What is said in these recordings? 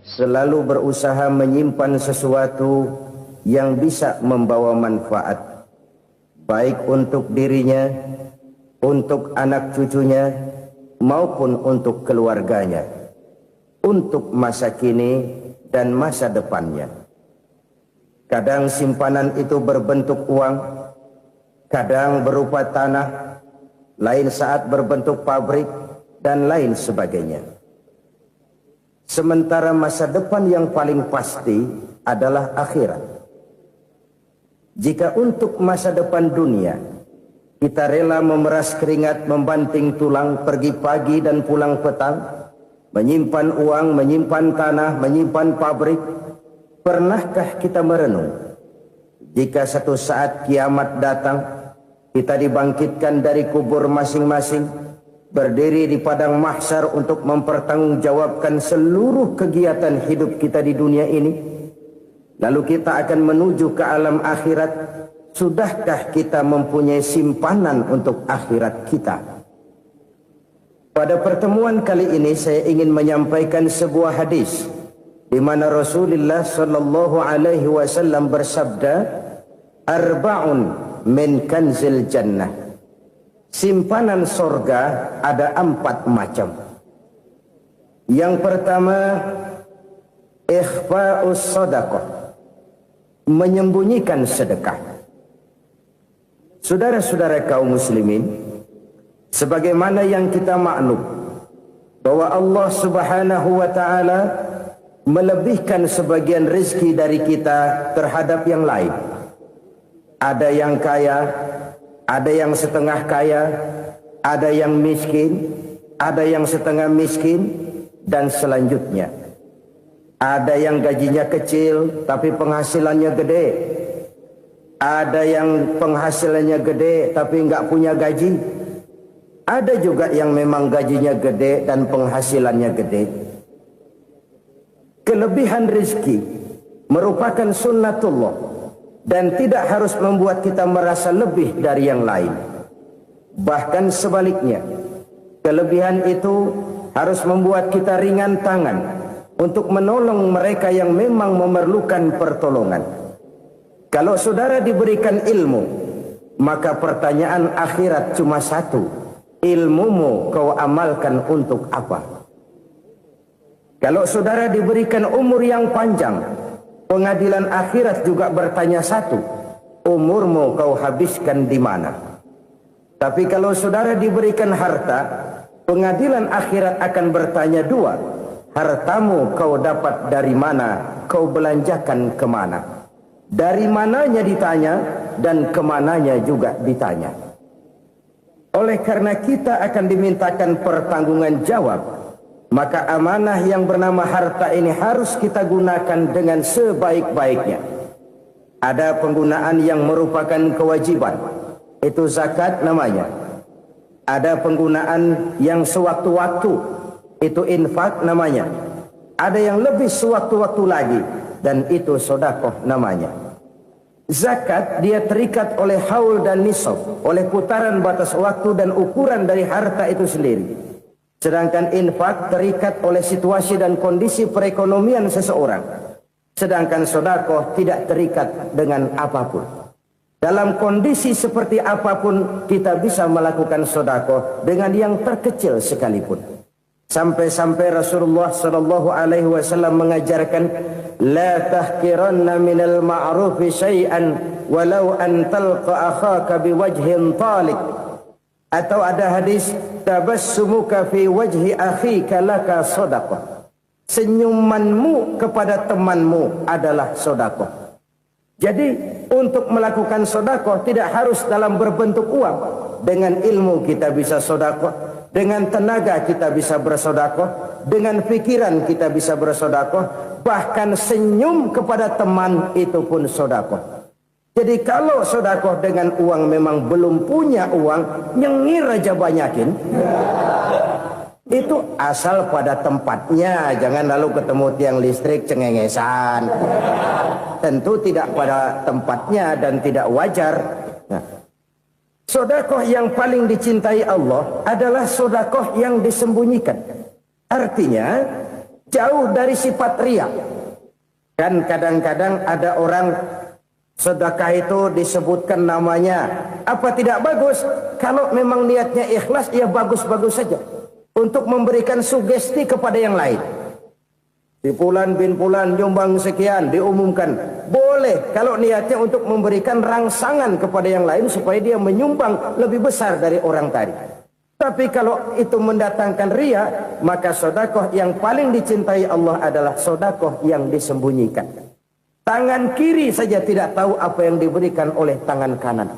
selalu berusaha menyimpan sesuatu yang bisa membawa manfaat, baik untuk dirinya, untuk anak cucunya, maupun untuk keluarganya, untuk masa kini dan masa depannya. Kadang simpanan itu berbentuk uang, kadang berupa tanah, lain saat berbentuk pabrik, dan lain sebagainya. Sementara masa depan yang paling pasti adalah akhirat. Jika untuk masa depan dunia kita rela memeras keringat, membanting tulang, pergi pagi dan pulang petang, menyimpan uang, menyimpan tanah, menyimpan pabrik, pernahkah kita merenung jika satu saat kiamat datang, kita dibangkitkan dari kubur masing-masing, berdiri di padang mahsyar untuk mempertanggungjawabkan seluruh kegiatan hidup kita di dunia ini, lalu kita akan menuju ke alam akhirat. Sudahkah kita mempunyai simpanan untuk akhirat kita? Pada pertemuan kali ini saya ingin menyampaikan sebuah hadis di mana Rasulullah sallallahu alaihi wasallam bersabda, "Arba'un min kanzil jannah." Simpanan sorga ada 4 macam. Yang pertama, ikhfa'us sadaqah, menyembunyikan sedekah. Saudara-saudara kaum muslimin, sebagaimana yang kita maklum bahwa Allah Subhanahu wa taala melebihkan sebagian rezeki dari kita terhadap yang lain. Ada yang kaya, ada yang setengah kaya, ada yang miskin, ada yang setengah miskin, dan selanjutnya. Ada yang gajinya kecil tapi penghasilannya gede. Ada yang penghasilannya gede tapi nggak punya gaji. Ada juga yang memang gajinya gede dan penghasilannya gede. Kelebihan rezeki merupakan sunnatullah dan tidak harus membuat kita merasa lebih dari yang lain. Bahkan sebaliknya, kelebihan itu harus membuat kita ringan tangan untuk menolong mereka yang memang memerlukan pertolongan. Kalau saudara diberikan ilmu, maka pertanyaan akhirat cuma satu: ilmumu kau amalkan untuk apa? Kalau saudara diberikan umur yang panjang, pengadilan akhirat juga bertanya satu: umurmu kau habiskan di mana? Tapi kalau saudara diberikan harta, pengadilan akhirat akan bertanya dua: hartamu kau dapat dari mana? Kau belanjakan kemana? Dari mananya ditanya dan kemananya juga ditanya. Oleh karena kita akan dimintakan pertanggungan jawab, maka amanah yang bernama harta ini harus kita gunakan dengan sebaik-baiknya. Ada penggunaan yang merupakan kewajiban, itu zakat namanya. Ada penggunaan yang sewaktu-waktu, itu infak namanya. Ada yang lebih sewaktu-waktu lagi, dan itu sedekah namanya. Zakat dia terikat oleh haul dan nisab, oleh putaran batas waktu dan ukuran dari harta itu sendiri. Sedangkan infak terikat oleh situasi dan kondisi perekonomian seseorang. Sedangkan sedekah tidak terikat dengan apapun. Dalam kondisi seperti apapun kita bisa melakukan sedekah dengan yang terkecil sekalipun. Sampai-sampai Rasulullah sallallahu alaihi wasallam mengajarkan, la tahqiranna minal ma'rufi syai'an walau an talqa akhaka biwajhin talik. Atau ada hadis, tabassumuka fi wajhi akhika laka shadaqah. Senyumanmu kepada temanmu adalah sedekah. Jadi untuk melakukan sedekah tidak harus dalam berbentuk uang. Dengan ilmu kita bisa sedekah. Dengan tenaga kita bisa bersedekah, dengan pikiran kita bisa bersedekah, bahkan senyum kepada teman itu pun sedekah. Jadi kalau sedekah dengan uang memang belum punya uang, nyengir aja banyakin. Itu asal pada tempatnya, jangan lalu ketemu tiang listrik cengengesan. Tentu tidak pada tempatnya dan tidak wajar. Nah, sedekah yang paling dicintai Allah adalah sedekah yang disembunyikan. Artinya, jauh dari sifat riya. Kan kadang-kadang ada orang sedekah itu disebutkan namanya, apa tidak bagus? Kalau memang niatnya ikhlas, ya bagus-bagus saja. Untuk memberikan sugesti kepada yang lain. Si Fulan bin Fulan nyumbang sekian, diumumkan. Boleh kalau niatnya untuk memberikan rangsangan kepada yang lain supaya dia menyumbang lebih besar dari orang tadi. Tapi kalau itu mendatangkan riya, maka sedekah yang paling dicintai Allah adalah sedekah yang disembunyikan. Tangan kiri saja tidak tahu apa yang diberikan oleh tangan kanan.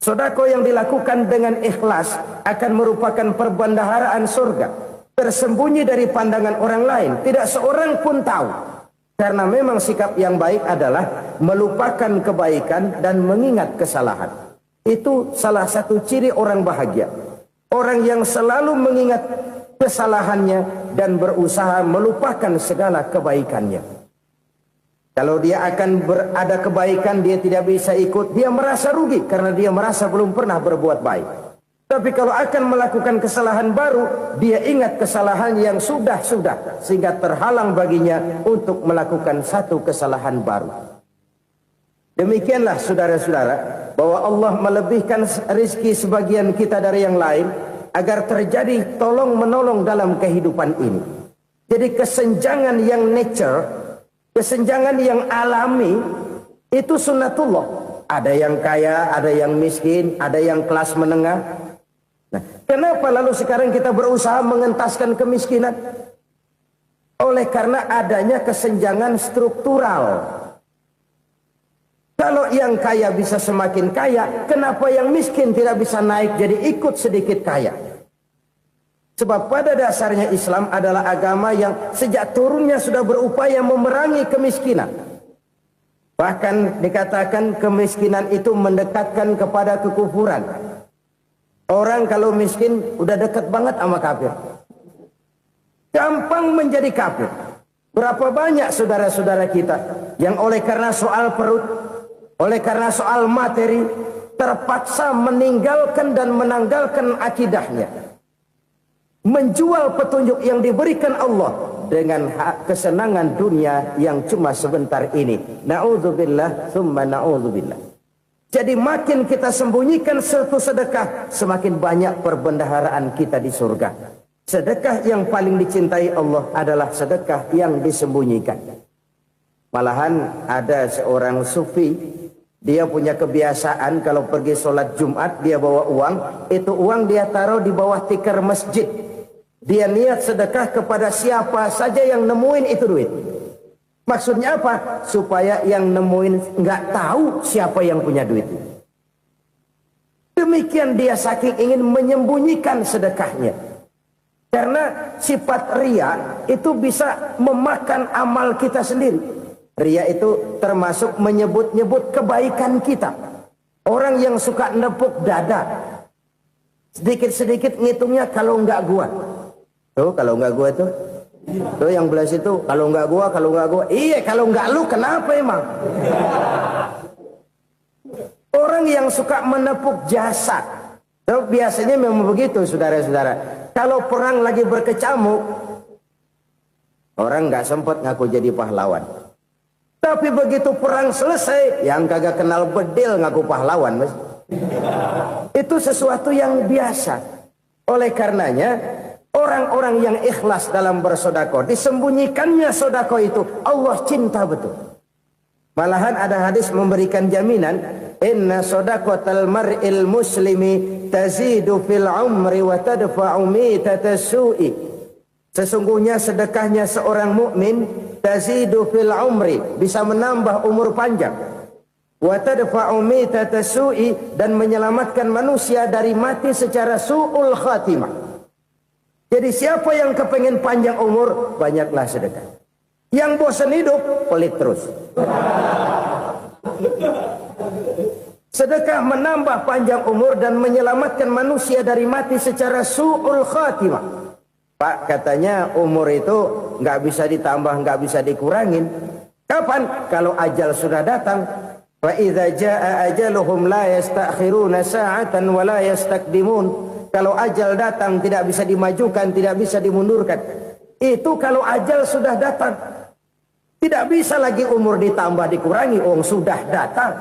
Sedekah yang dilakukan dengan ikhlas akan merupakan perbendaharaan surga, tersembunyi dari pandangan orang lain, tidak seorang pun tahu. Karena memang sikap yang baik adalah melupakan kebaikan dan mengingat kesalahan. Itu salah satu ciri orang bahagia. Orang yang selalu mengingat kesalahannya dan berusaha melupakan segala kebaikannya. Kalau dia akan berada kebaikan, dia tidak bisa ikut, dia merasa rugi karena dia merasa belum pernah berbuat baik. Tapi kalau akan melakukan kesalahan baru, dia ingat kesalahan yang sudah-sudah, sehingga terhalang baginya untuk melakukan satu kesalahan baru. Demikianlah saudara-saudara, bahwa Allah melebihkan rizki sebagian kita dari yang lain, agar terjadi tolong-menolong dalam kehidupan ini. Jadi kesenjangan yang nature, kesenjangan yang alami, itu sunnatullah. Ada yang kaya, ada yang miskin, ada yang kelas menengah. Nah, kenapa lalu sekarang kita berusaha mengentaskan kemiskinan? Oleh karena adanya kesenjangan struktural. Kalau yang kaya bisa semakin kaya, kenapa yang miskin tidak bisa naik jadi ikut sedikit kaya? Sebab pada dasarnya Islam adalah agama yang sejak turunnya sudah berupaya memerangi kemiskinan. Bahkan dikatakan kemiskinan itu mendekatkan kepada kekufuran. Orang kalau miskin udah dekat banget sama kafir. Gampang menjadi kafir. Berapa banyak saudara-saudara kita yang oleh karena soal perut, oleh karena soal materi, terpaksa meninggalkan dan menanggalkan akidahnya. Menjual petunjuk yang diberikan Allah dengan kesenangan dunia yang cuma sebentar ini. Na'udzubillah, thumma na'udzubillah. Jadi makin kita sembunyikan satu sedekah, semakin banyak perbendaharaan kita di surga. Sedekah yang paling dicintai Allah adalah sedekah yang disembunyikan. Malahan ada seorang sufi, dia punya kebiasaan kalau pergi sholat Jumat dia bawa uang, itu uang dia taruh di bawah tikar masjid. Dia niat sedekah kepada siapa saja yang nemuin itu duit. Maksudnya apa? Supaya yang nemuin nggak tahu siapa yang punya duit. Demikian dia saking ingin menyembunyikan sedekahnya. Karena sifat riya itu bisa memakan amal kita sendiri. Riya itu termasuk menyebut-nyebut kebaikan kita. Orang yang suka nepuk dada, sedikit-sedikit ngitungnya kalau nggak gua. Tuh kalau nggak gua tuh. Tuh yang belas itu kalau nggak gua, kalau nggak gua. Iya kalau nggak lu kenapa emang? Orang yang suka menepuk jasad. Tuh biasanya memang begitu saudara-saudara. Kalau perang lagi berkecamuk, orang nggak sempat ngaku jadi pahlawan. Tapi begitu perang selesai, yang kagak kenal bedil ngaku pahlawan, mas. Itu sesuatu yang biasa. Oleh karenanya, orang-orang yang ikhlas dalam bersedekah, disembunyikannya sedekah itu, Allah cinta betul. Malahan ada hadis memberikan jaminan, inna sedaqatal mar'il muslimi tazidu fil umri wa tadfa'u mitatas su'i. Sesungguhnya sedekahnya seorang mukmin tazidu fil umri, bisa menambah umur panjang. Wa tadfa'u mitatas su'i, dan menyelamatkan manusia dari mati secara su'ul khatimah. Jadi siapa yang kepengen panjang umur, banyaklah sedekah. Yang bosan hidup, pelit terus. Sedekah menambah panjang umur dan menyelamatkan manusia dari mati secara su'ul khatimah. Pak, katanya umur itu nggak bisa ditambah, nggak bisa dikurangin. Kapan? Kalau ajal sudah datang. Fa idza jaa ajaluhum la yastakhiruna sa'atan wa la yastakdimun. Kalau ajal datang tidak bisa dimajukan, tidak bisa dimundurkan. Itu kalau ajal sudah datang. Tidak bisa lagi umur ditambah dikurangi, sudah datang.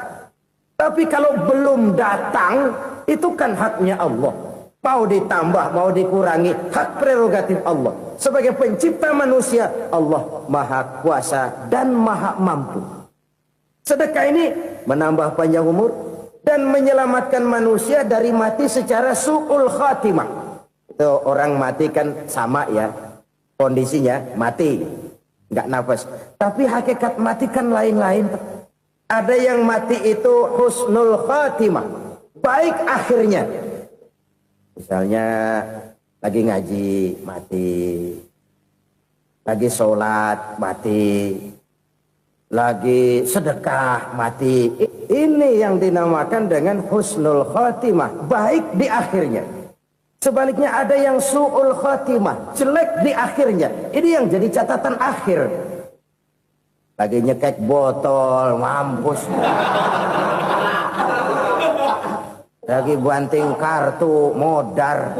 Tapi kalau belum datang, itu kan haknya Allah. Mau ditambah, mau dikurangi, hak prerogatif Allah. Sebagai pencipta manusia, Allah maha kuasa dan maha mampu. Sedekah ini menambah panjang umur dan menyelamatkan manusia dari mati secara su'ul khatimah. Itu orang mati kan sama ya, kondisinya mati, nggak nafas. Tapi hakikat mati kan lain-lain. Ada yang mati itu husnul khatimah, baik akhirnya. Misalnya lagi ngaji mati, lagi sholat mati, lagi sedekah mati. Ini yang dinamakan dengan husnul khatimah, baik di akhirnya. Sebaliknya ada yang su'ul khatimah, jelek di akhirnya. Ini yang jadi catatan akhir. Lagi nyekek botol, mampus. Lagi banting kartu, modar.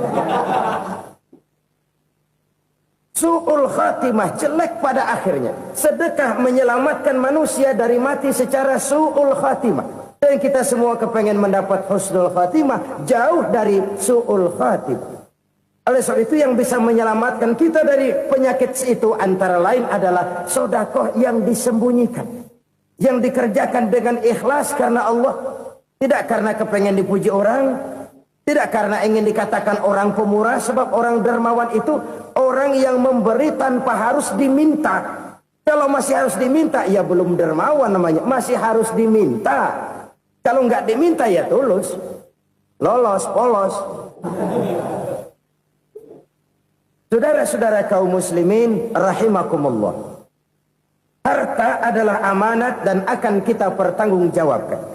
Su'ul khatimah, jelek pada akhirnya. Sedekah menyelamatkan manusia dari mati secara su'ul khatimah. Dan kita semua kepengen mendapat husnul khatimah, jauh dari su'ul khatimah. Oleh sebab itu yang bisa menyelamatkan kita dari penyakit itu antara lain adalah sedekah yang disembunyikan. Yang dikerjakan dengan ikhlas karena Allah. Tidak karena kepengen dipuji orang, tidak karena ingin dikatakan orang pemurah, sebab orang dermawan itu orang yang memberi tanpa harus diminta. Kalau masih harus diminta, ya belum dermawan namanya, masih harus diminta. Kalau nggak diminta ya tulus, lolos, polos. Saudara-saudara kaum muslimin rahimakumullah. Harta adalah amanat dan akan kita pertanggungjawabkan.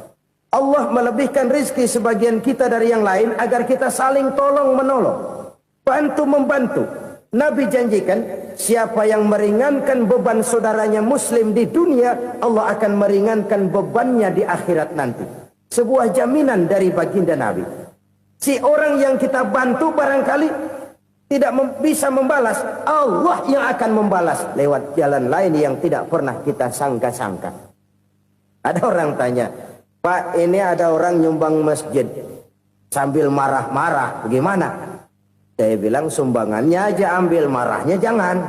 Allah melebihkan rizki sebagian kita dari yang lain agar kita saling tolong menolong, bantu membantu. Nabi janjikan siapa yang meringankan beban saudaranya muslim di dunia, Allah akan meringankan bebannya di akhirat nanti. Sebuah jaminan dari baginda Nabi. Si orang yang kita bantu barangkali tidak bisa membalas, Allah yang akan membalas lewat jalan lain yang tidak pernah kita sangka-sangka. Ada orang tanya, Pak, ini ada orang nyumbang masjid sambil marah-marah, bagaimana? Saya bilang sumbangannya aja ambil, marahnya jangan.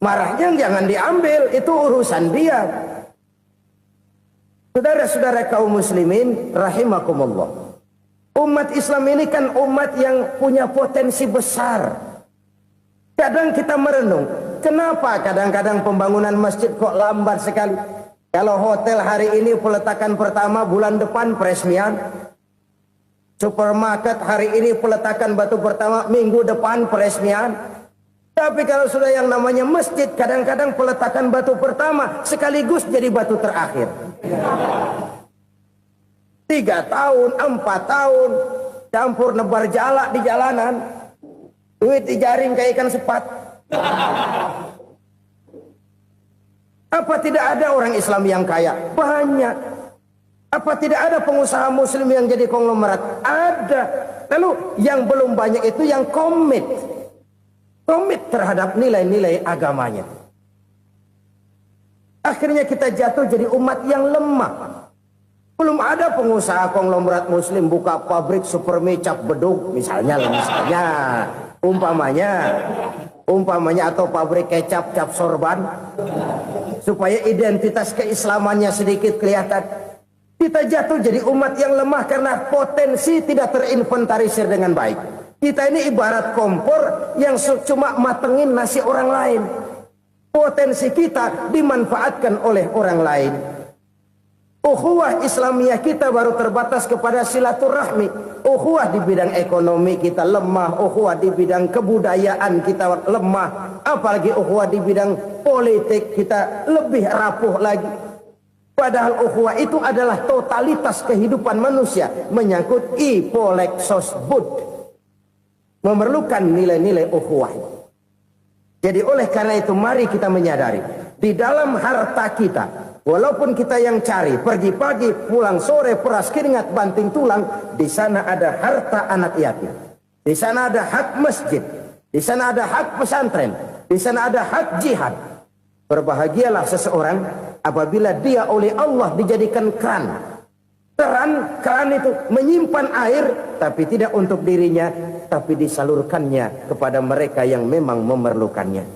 Marahnya jangan diambil, itu urusan dia. Saudara-saudara kaum muslimin rahimakumullah. Umat Islam ini kan umat yang punya potensi besar. Kadang kita merenung, kenapa kadang-kadang pembangunan masjid kok lambat sekali? Kalau hotel hari ini peletakan pertama, bulan depan peresmian. Supermarket hari ini peletakan batu pertama, minggu depan peresmian. Tapi kalau sudah yang namanya masjid, kadang-kadang peletakan batu pertama sekaligus jadi batu terakhir. 3 tahun, 4 tahun, campur nebar jalak di jalanan. Duit dijaring kayak ikan sepat. Apa tidak ada orang Islam yang kaya? Banyak. Apa tidak ada pengusaha muslim yang jadi konglomerat? Ada. Lalu yang belum banyak itu yang komit terhadap nilai-nilai agamanya. Akhirnya kita jatuh jadi umat yang lemah. Belum ada pengusaha konglomerat muslim buka pabrik supermi cap beduk misalnya umpamanya atau pabrik kecap cap sorban supaya identitas keislamannya sedikit kelihatan. Kita jatuh jadi umat yang lemah karena potensi tidak terinventarisir dengan baik. Kita ini ibarat kompor yang cuma matengin nasi orang lain. Potensi kita dimanfaatkan oleh orang lain. Ukhuwah Islamiyah kita baru terbatas kepada silaturahmi. Ukhuwah di bidang ekonomi kita lemah. Ukhuwah di bidang kebudayaan kita lemah. Apalagi ukhuwah di bidang politik kita lebih rapuh lagi. Padahal ukhuwah itu adalah totalitas kehidupan manusia. Menyangkut ipolek sosbud. Memerlukan nilai-nilai ukhuwah. Jadi oleh karena itu mari kita menyadari. Di dalam harta kita, walaupun kita yang cari, pergi pagi, pulang sore, peras keringat, banting tulang, di sana ada harta anak yatim. Di sana ada hak masjid. Di sana ada hak pesantren. Di sana ada hak jihad. Berbahagialah seseorang apabila dia oleh Allah dijadikan keran. Keran itu menyimpan air, tapi tidak untuk dirinya, tapi disalurkannya kepada mereka yang memang memerlukannya.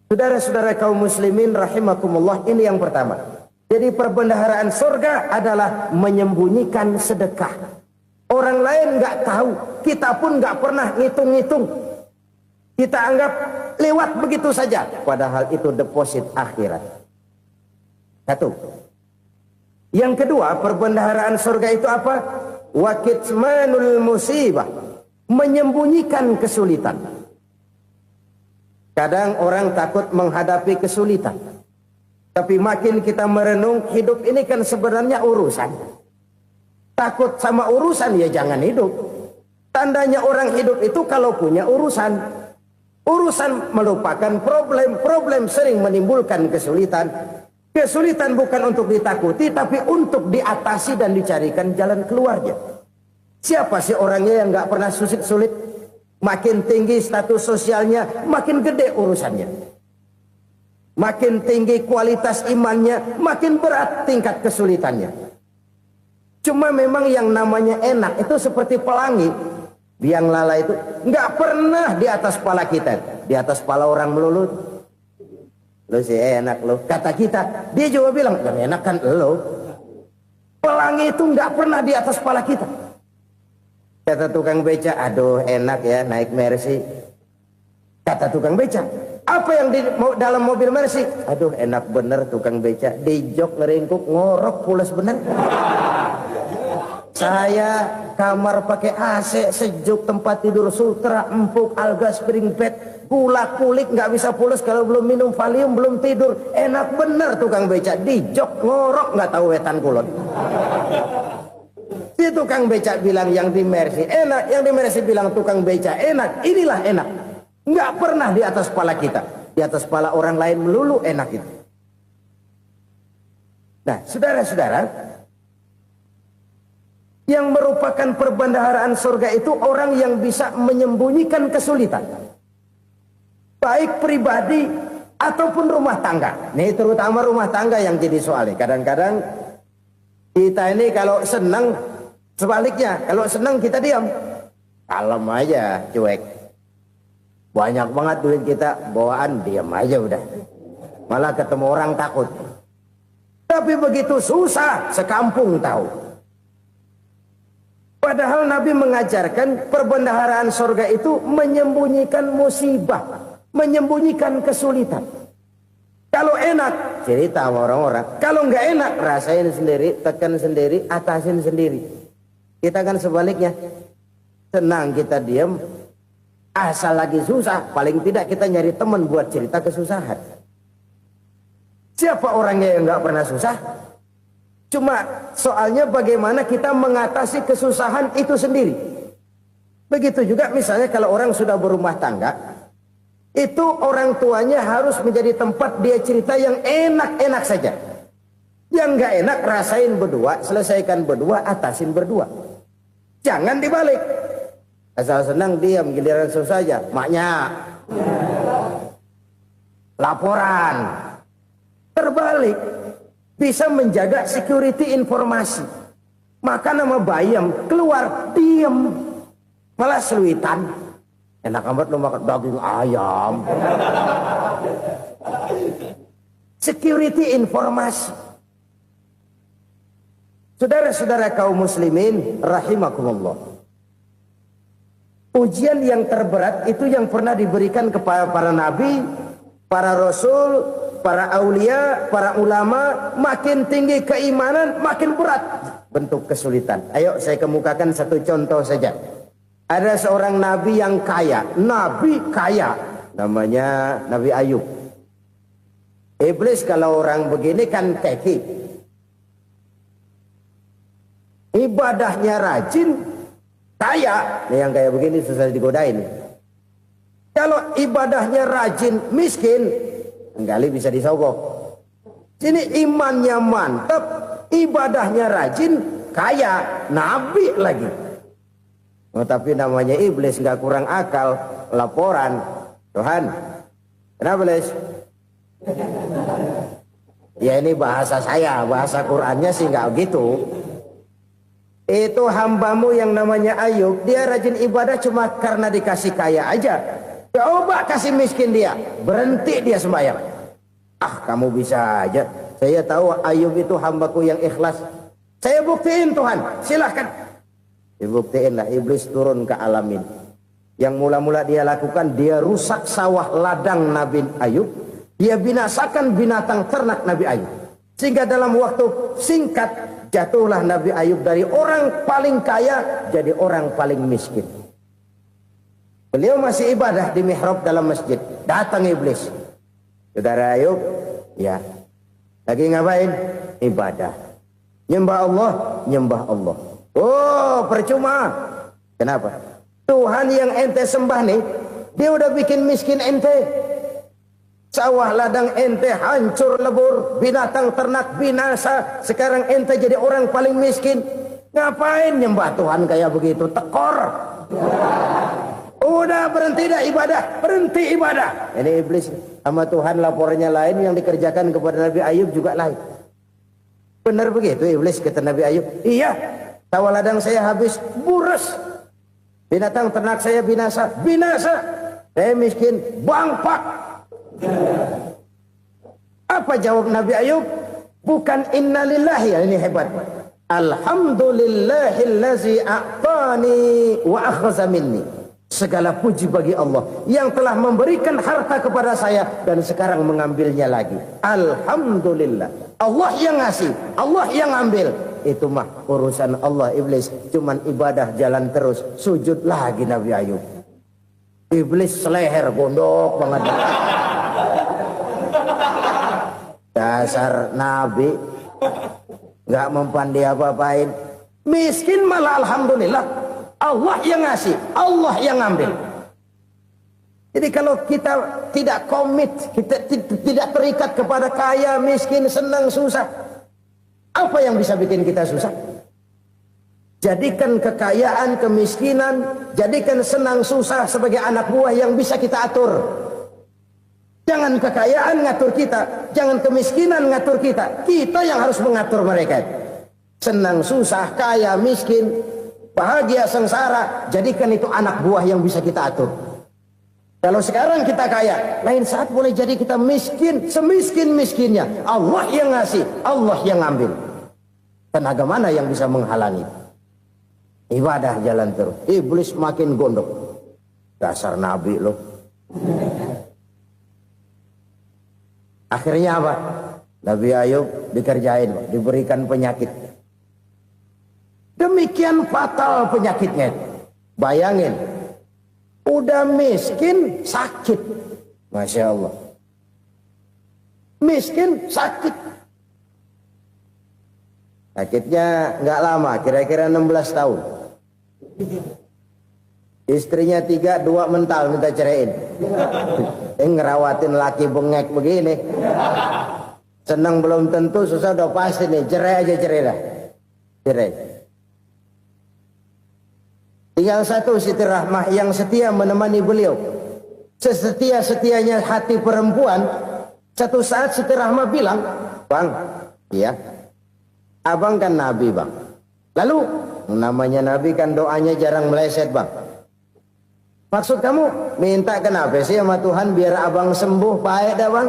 Saudara-saudara kaum muslimin rahimakumullah, ini yang pertama. Jadi perbendaharaan surga adalah menyembunyikan sedekah. Orang lain nggak tahu, kita pun nggak pernah ngitung-ngitung. Kita anggap lewat begitu saja, padahal itu deposit akhirat. Satu. Yang kedua, perbendaharaan surga itu apa? Wa kitmanul musibah, menyembunyikan kesulitan. Kadang orang takut menghadapi kesulitan. Tapi makin kita merenung, hidup ini kan sebenarnya urusan. Takut sama urusan, ya jangan hidup. Tandanya orang hidup itu kalau punya urusan. Urusan melupakan problem. Problem sering menimbulkan kesulitan. Kesulitan bukan untuk ditakuti, tapi untuk diatasi dan dicarikan jalan keluarnya. Siapa sih orangnya yang gak pernah sulit-sulit? Makin tinggi status sosialnya, makin gede urusannya. Makin tinggi kualitas imannya, makin berat tingkat kesulitannya. Cuma memang yang namanya enak itu seperti pelangi. Biang lala itu nggak pernah di atas kepala kita, di atas kepala orang melulu. Lo sih enak lo, kata kita. Dia juga bilang yang enak kan lo. Pelangi itu nggak pernah di atas kepala kita. Kata tukang beca, aduh enak ya naik Mercy. Kata tukang beca, apa yang di dalam mobil Mercy? Aduh enak bener tukang beca, di jok ngeringkuk ngorok pulas bener. Saya kamar pakai AC, sejuk, tempat tidur sutra, empuk, alga, spring bed, gula kulik, nggak bisa pulas kalau belum minum Valium, belum tidur. Enak bener tukang beca, di jok ngorok nggak tahu wetan kulon. Si tukang beca bilang yang di Mercy enak, yang di Mercy bilang tukang beca enak. Inilah enak. Nggak pernah di atas kepala kita, di atas kepala orang lain melulu enak itu. Nah, saudara-saudara, yang merupakan perbendaharaan surga itu orang yang bisa menyembunyikan kesulitan, baik pribadi ataupun rumah tangga. Nih terutama rumah tangga yang jadi soalnya. Kadang-kadang kita ini kalau senang, sebaliknya kalau senang kita diam, kalem aja, cuek. Banyak banget duit kita bawaan, diam aja udah. Malah ketemu orang takut. Tapi begitu susah, sekampung tahu. Padahal Nabi mengajarkan perbendaharaan surga itu menyembunyikan musibah, menyembunyikan kesulitan. Kalau enak, cerita sama orang-orang. Kalau nggak enak, rasain sendiri, tekan sendiri, atasin sendiri. Kita kan sebaliknya. Senang kita diam, asal lagi susah, paling tidak kita nyari teman buat cerita kesusahan. Siapa orangnya yang nggak pernah susah? Cuma soalnya bagaimana kita mengatasi kesusahan itu sendiri. Begitu juga misalnya kalau orang sudah berumah tangga, itu orang tuanya harus menjadi tempat dia cerita yang enak-enak saja. Yang nggak enak rasain berdua, selesaikan berdua, atasin berdua. Jangan dibalik. Asal senang diam, giliran susah saja. Maknya laporan. Terbalik. Bisa menjaga security informasi. Maka nama bayam keluar diam, malah seluitan. Enak amat lo makan daging ayam. Security informasi. Saudara-saudara kaum muslimin rahimakumullah. Ujian yang terberat itu yang pernah diberikan kepada para nabi, para rasul, para aulia, para ulama. Makin tinggi keimanan, makin berat bentuk kesulitan. Ayo saya kemukakan satu contoh saja. Ada seorang nabi yang kaya, nabi kaya, namanya Nabi Ayub. Iblis kalau orang begini kan keki. Ibadahnya rajin, kaya. Nih yang kayak begini susah digodain. Kalau ibadahnya rajin, miskin, kali bisa disogok. Sini imannya mantap, ibadahnya rajin, kaya, nabi lagi. Oh, tapi namanya iblis nggak kurang akal. Laporan, Tuhan, kenapa Les? Ya ini bahasa saya, bahasa Qurannya sih nggak gitu. Itu hambamu yang namanya Ayub, dia rajin ibadah cuma karena dikasih kaya aja. Coba kasih miskin dia, berhenti dia sembahyang. Ah, kamu bisa aja. Saya tahu Ayub itu hambaku yang ikhlas. Saya buktiin Tuhan, silahkan. Dibuktiin lah, iblis turun ke alam ini. Yang mula-mula dia lakukan, dia rusak sawah ladang Nabi Ayub. Dia binasakan binatang ternak Nabi Ayub. Sehingga dalam waktu singkat, jatuhlah Nabi Ayub dari orang paling kaya jadi orang paling miskin. Beliau masih ibadah di mihrab dalam masjid. Datang iblis. Saudara Ayub, ya, lagi ngapain? Ibadah. Nyembah Allah, nyembah Allah. Oh, percuma. Kenapa? Tuhan yang ente sembah nih, dia udah bikin miskin ente. Sawah ladang ente hancur lebur, binatang ternak binasa. Sekarang ente jadi orang paling miskin. Ngapain nyembah Tuhan kayak begitu? Tekor. Udah berhenti dah ibadah, berhenti ibadah. Ini iblis sama Tuhan laporannya lain, yang dikerjakan kepada Nabi Ayub juga lain. Benar begitu iblis kata Nabi Ayub? Iya, sawah ladang saya habis, buras. Binatang ternak saya binasa, binasa. Saya miskin, bangpak. Apa jawab Nabi Ayub? Bukan innalillahi, ya ini hebat. Alhamdulillahillazi a'tani wa akhza minni. Segala puji bagi Allah yang telah memberikan harta kepada saya dan sekarang mengambilnya lagi. Alhamdulillah. Allah yang ngasih, Allah yang ambil. Itu mah urusan Allah. Iblis cuman ibadah jalan terus, sujud lagi Nabi Ayub. Iblis seleher gondok banget. Dasar Nabi nggak mempan dia apa-apain. Miskin malah alhamdulillah. Allah yang ngasih, Allah yang ngambil. Jadi kalau kita tidak komit, kita tidak terikat kepada kaya, miskin, senang, susah, apa yang bisa bikin kita susah? Jadikan kekayaan, kemiskinan, jadikan senang, susah sebagai anak buah yang bisa kita atur. Jangan kekayaan ngatur kita, jangan kemiskinan ngatur kita. Kita yang harus mengatur mereka. Senang, susah, kaya, miskin, bahagia, sengsara, jadikan itu anak buah yang bisa kita atur. Kalau sekarang kita kaya, lain saat boleh jadi kita miskin, semiskin-miskinnya. Allah yang ngasih, Allah yang ngambil. Tenaga mana yang bisa menghalangi? Ibadah jalan terus. Iblis makin gondok. Dasar Nabi loh. Akhirnya apa? Nabi Ayub dikerjain, diberikan penyakit. Demikian fatal penyakitnya. Bayangin, udah miskin, sakit. Masya Allah. Miskin, sakit. Sakitnya nggak lama, kira-kira 16 tahun. Istrinya 3, 2 mental minta ceraiin. Ngerawatin laki bengek begini. Senang belum tentu, susah udah pasti nih. Cerai aja, cerai dah. Cerai. Tinggal satu Siti Rahmah yang setia menemani beliau. Sesetia-setianya hati perempuan. Satu saat Siti Rahmah bilang, "Bang, iya, abang kan Nabi bang. Lalu namanya Nabi kan doanya jarang meleset bang. Maksud kamu minta kenapa sih sama Tuhan biar abang sembuh baik dah bang?"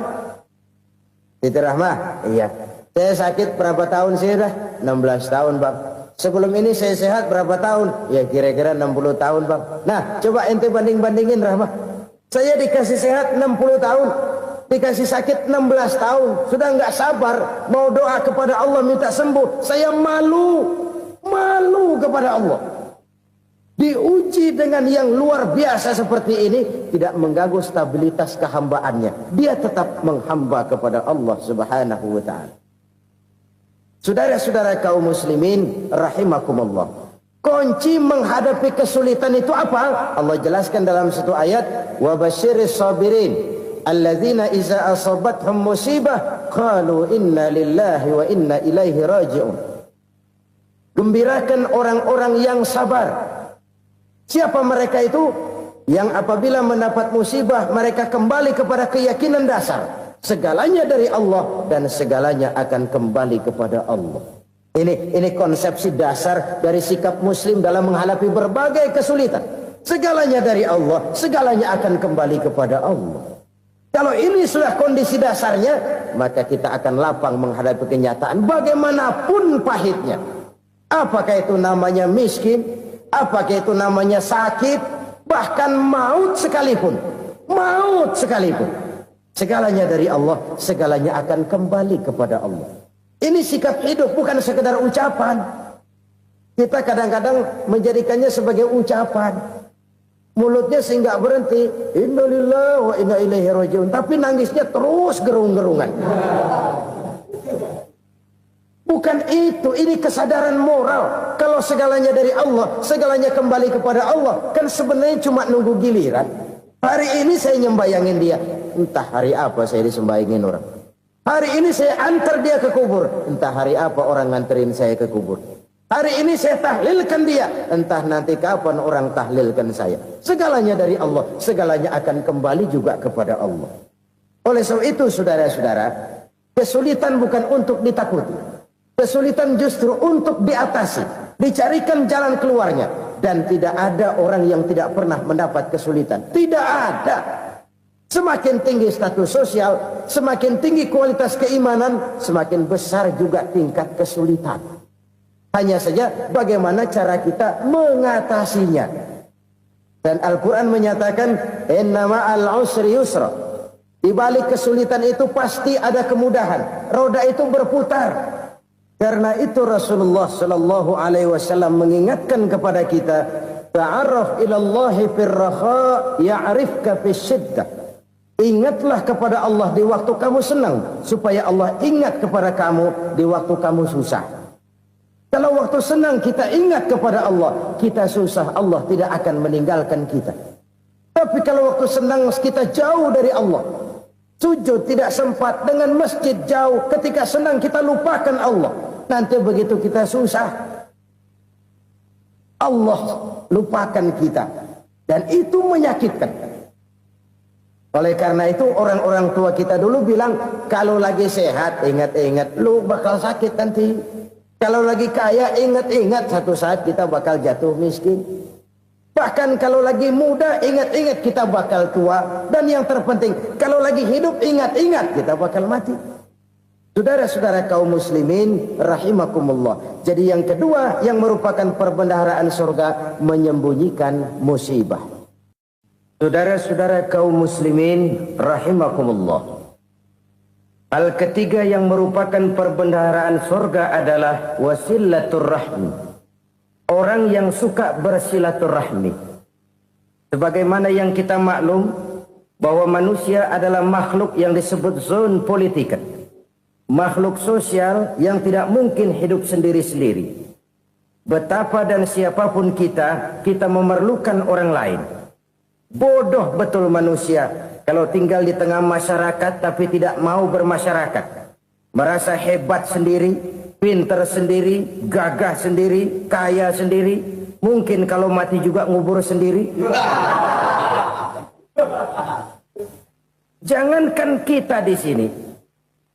Siti Rahmah, iya. Saya sakit berapa tahun sih dah? 16 tahun bang. Sebelum ini saya sehat berapa tahun? Ya kira-kira 60 tahun bang. Nah coba ente banding-bandingin Rahmah. Saya dikasih sehat 60 tahun. Dikasih sakit 16 tahun. Sudah nggak sabar mau doa kepada Allah minta sembuh. Saya malu kepada Allah. Diuji dengan yang luar biasa seperti ini, tidak mengganggu stabilitas kehambaannya. Dia tetap menghamba kepada Allah Subhanahu wa ta'ala. Saudara-saudara kaum muslimin rahimakumullah. Kunci menghadapi kesulitan itu apa? Allah jelaskan dalam satu ayat, wa basyiris sabirin alladzina iza asabathum musibah qalu inna lillahi wa inna ilaihi raji'un. Gembirakan orang-orang yang sabar Siapa mereka itu? Yang apabila mendapat musibah mereka kembali kepada keyakinan dasar. Segalanya dari Allah dan segalanya akan kembali kepada Allah. Ini konsepsi dasar dari sikap muslim dalam menghadapi berbagai kesulitan. Segalanya dari Allah, segalanya akan kembali kepada Allah. Kalau ini sudah kondisi dasarnya, maka kita akan lapang menghadapi kenyataan bagaimanapun pahitnya. Apakah itu namanya miskin, apakah itu namanya sakit, bahkan maut sekalipun. Maut sekalipun. Segalanya dari Allah, segalanya akan kembali kepada Allah. Ini sikap hidup, bukan sekedar ucapan. Kita kadang-kadang menjadikannya sebagai ucapan. Mulutnya sehingga berhenti, innalillahi wa inna ilaihi rajiun, tapi nangisnya terus gerung-gerungan. Bukan itu, ini kesadaran moral. Kalau segalanya dari Allah, segalanya kembali kepada Allah, kan sebenarnya cuma nunggu giliran. Hari ini saya nyembayangin dia, entah hari apa saya disembayangin orang. Hari ini saya antar dia ke kubur, entah hari apa orang nganterin saya ke kubur. Hari ini saya tahlilkan dia, entah nanti kapan orang tahlilkan saya. Segalanya dari Allah, segalanya akan kembali juga kepada Allah. Oleh sebab itu saudara-saudara, kesulitan bukan untuk ditakuti. Kesulitan justru untuk diatasi, dicarikan jalan keluarnya. Dan tidak ada orang yang tidak pernah mendapat kesulitan. Tidak ada. Semakin tinggi status sosial, semakin tinggi kualitas keimanan, semakin besar juga tingkat kesulitan. Hanya saja bagaimana cara kita mengatasinya. Dan Al-Quran menyatakan, innama al-usri yusra. Di balik kesulitan itu pasti ada kemudahan. Roda itu berputar. Karena itu Rasulullah sallallahu alaihi wasallam mengingatkan kepada kita, ta'arraf ilallahi firraha ya'rifka fisyiddah. Ingatlah kepada Allah di waktu kamu senang, supaya Allah ingat kepada kamu di waktu kamu susah. Kalau waktu senang kita ingat kepada Allah, kita susah, Allah tidak akan meninggalkan kita. Tapi kalau waktu senang kita jauh dari Allah, sujud tidak sempat, dengan masjid jauh, ketika senang kita lupakan Allah. Nanti begitu kita susah, Allah lupakan kita. Dan itu menyakitkan. Oleh karena itu orang-orang tua kita dulu bilang, kalau lagi sehat ingat-ingat, lu bakal sakit nanti. Kalau lagi kaya ingat-ingat satu saat kita bakal jatuh miskin. Bahkan kalau lagi muda ingat-ingat kita bakal tua. Dan yang terpenting, kalau lagi hidup ingat-ingat kita bakal mati. Saudara-saudara kaum muslimin rahimakumullah. Jadi yang kedua yang merupakan perbendaharaan surga, menyembunyikan musibah. Saudara-saudara kaum muslimin rahimakumullah. Hal ketiga yang merupakan perbendaharaan surga adalah wasilatur rahmi. Orang yang suka bersilaturahmi. Sebagaimana yang kita maklum bahwa manusia adalah makhluk yang disebut zon politika. Makhluk sosial yang tidak mungkin hidup sendiri-sendiri. Betapa dan siapapun kita memerlukan orang lain. Bodoh betul manusia kalau tinggal di tengah masyarakat tapi tidak mau bermasyarakat. Merasa hebat sendiri, pinter sendiri, gagah sendiri, kaya sendiri. Mungkin kalau mati juga ngubur sendiri. Jangankan kita di sini,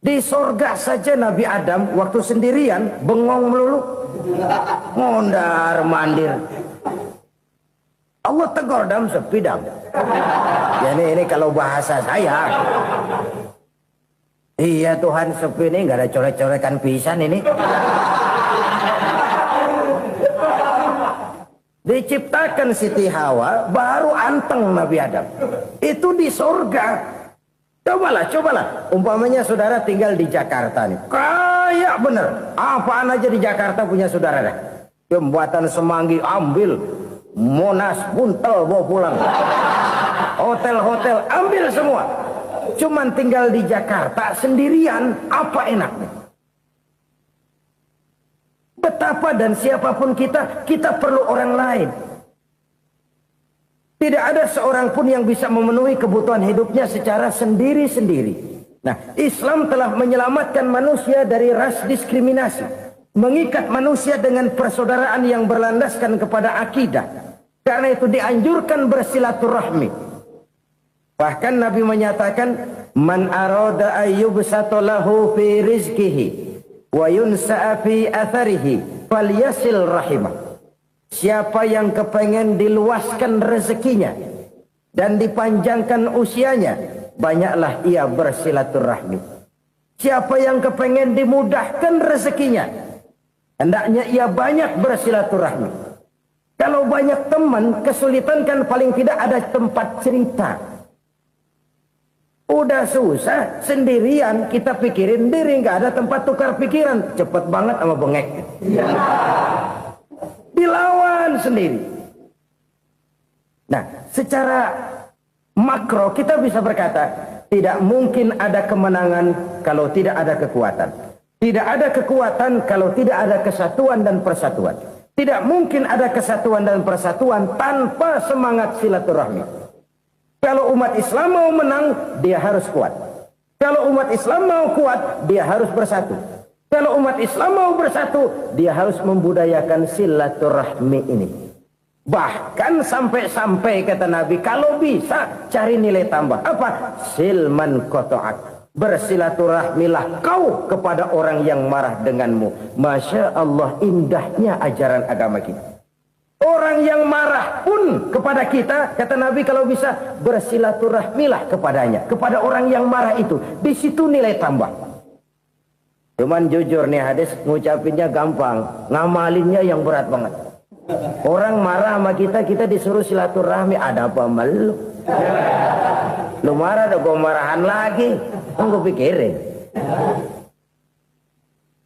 di sorga saja Nabi Adam waktu sendirian bengong melulu, mondar mandir. Allah tegur dam sepi dam. Ya ini kalau bahasa saya. Iya Tuhan sepi ini nggak ada coret-coretan pisan ini. Diciptakan Siti Hawa baru anteng Nabi Adam. Itu di sorga. Cobalah. Umpamanya saudara tinggal di Jakarta nih. Kayak bener. Apaan aja di Jakarta punya saudara dah. Jembatan Semanggi ambil. Monas buntel bawa pulang. Hotel-hotel ambil semua. Cuman tinggal di Jakarta sendirian, apa enaknya? Betapa dan siapapun kita perlu orang lain. Tidak ada seorang pun yang bisa memenuhi kebutuhan hidupnya secara sendiri-sendiri. Nah, Islam telah menyelamatkan manusia dari ras diskriminasi. Mengikat manusia dengan persaudaraan yang berlandaskan kepada akidah. Karena itu dianjurkan bersilaturahmi. Bahkan Nabi menyatakan, man arada ayyubsata lahu fi rizqihi wa yunsa'a fi atharihi falyasil rahimah. Siapa yang kepengen diluaskan rezekinya dan dipanjangkan usianya, banyaklah ia bersilaturahmi. Siapa yang kepengen dimudahkan rezekinya, hendaknya ia banyak bersilaturahmi. Kalau banyak teman, kesulitan kan paling tidak ada tempat cerita. Udah susah, sendirian kita pikirin diri, nggak ada tempat tukar pikiran. Cepet banget sama bengek. Dilawan sendiri. Nah, secara makro kita bisa berkata, tidak mungkin ada kemenangan kalau tidak ada kekuatan. Tidak ada kekuatan kalau tidak ada kesatuan dan persatuan. Tidak mungkin ada kesatuan dan persatuan tanpa semangat silaturahmi. Kalau umat Islam mau menang, dia harus kuat. Kalau umat Islam mau kuat, dia harus bersatu. Kalau umat Islam mau bersatu, dia harus membudayakan silaturahmi ini. Bahkan sampai-sampai kata Nabi, kalau bisa cari nilai tambah. Apa? Silman qata'ak. Bersilaturahmilah kau kepada orang yang marah denganmu. Masya Allah, indahnya ajaran agama kita. Orang yang marah pun kepada kita, kata Nabi, kalau bisa bersilaturahmilah kepadanya, kepada orang yang marah itu. Di situ nilai tambah. Cuman jujur nih hadis, ngucapinnya gampang, ngamalinnya yang berat banget. Orang marah sama kita, kita disuruh silaturahmi, ada apa malu? Lu marah, ada gue marahan lagi. Gue pikirin.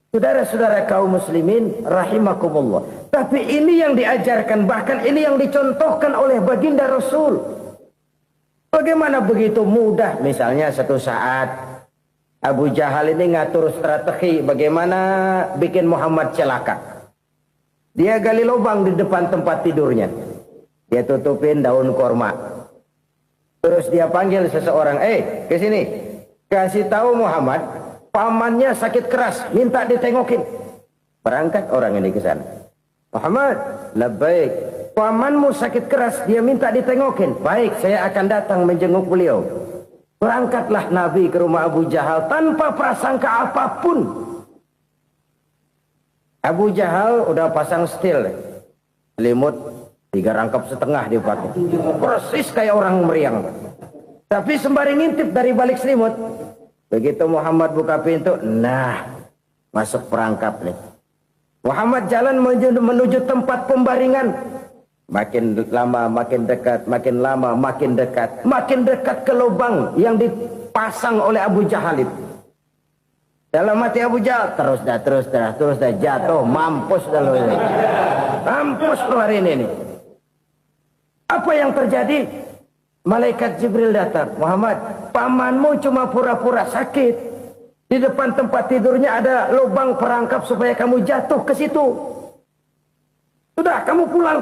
Saudara-saudara kaum muslimin rahimakumullah. Tapi ini yang diajarkan, bahkan ini yang dicontohkan oleh baginda Rasul. Bagaimana begitu mudah, misalnya satu saat Abu Jahal ini ngatur strategi bagaimana bikin Muhammad celaka. Dia gali lubang di depan tempat tidurnya. Dia tutupin daun korma. Terus dia panggil seseorang, ke sini. Kasih tahu Muhammad, pamannya sakit keras, minta ditengokin. Berangkat orang ini ke sana. Muhammad, labbaik. Pamanmu sakit keras, dia minta ditengokin. Baik, saya akan datang menjenguk beliau. Berangkatlah Nabi ke rumah Abu Jahal tanpa prasangka apapun. Abu Jahal udah pasang setil, selimut 3 rangkap setengah dipakai. Persis kayak orang meriang. Tapi sembari ngintip dari balik selimut, begitu Muhammad buka pintu, nah, masuk perangkap nih. Muhammad jalan menuju tempat pembaringan. Makin lama makin dekat, makin lama makin dekat. Makin dekat ke lubang yang dipasang oleh Abu Jahal itu. Dalam hati Abu Jahal, terus dah jatuh, mampus dah lo ini. Mampus lo hari ini. Apa yang terjadi? Malaikat Jibril datang. Muhammad, pamanmu cuma pura-pura sakit. Di depan tempat tidurnya ada lubang perangkap supaya kamu jatuh ke situ. Sudah, kamu pulang.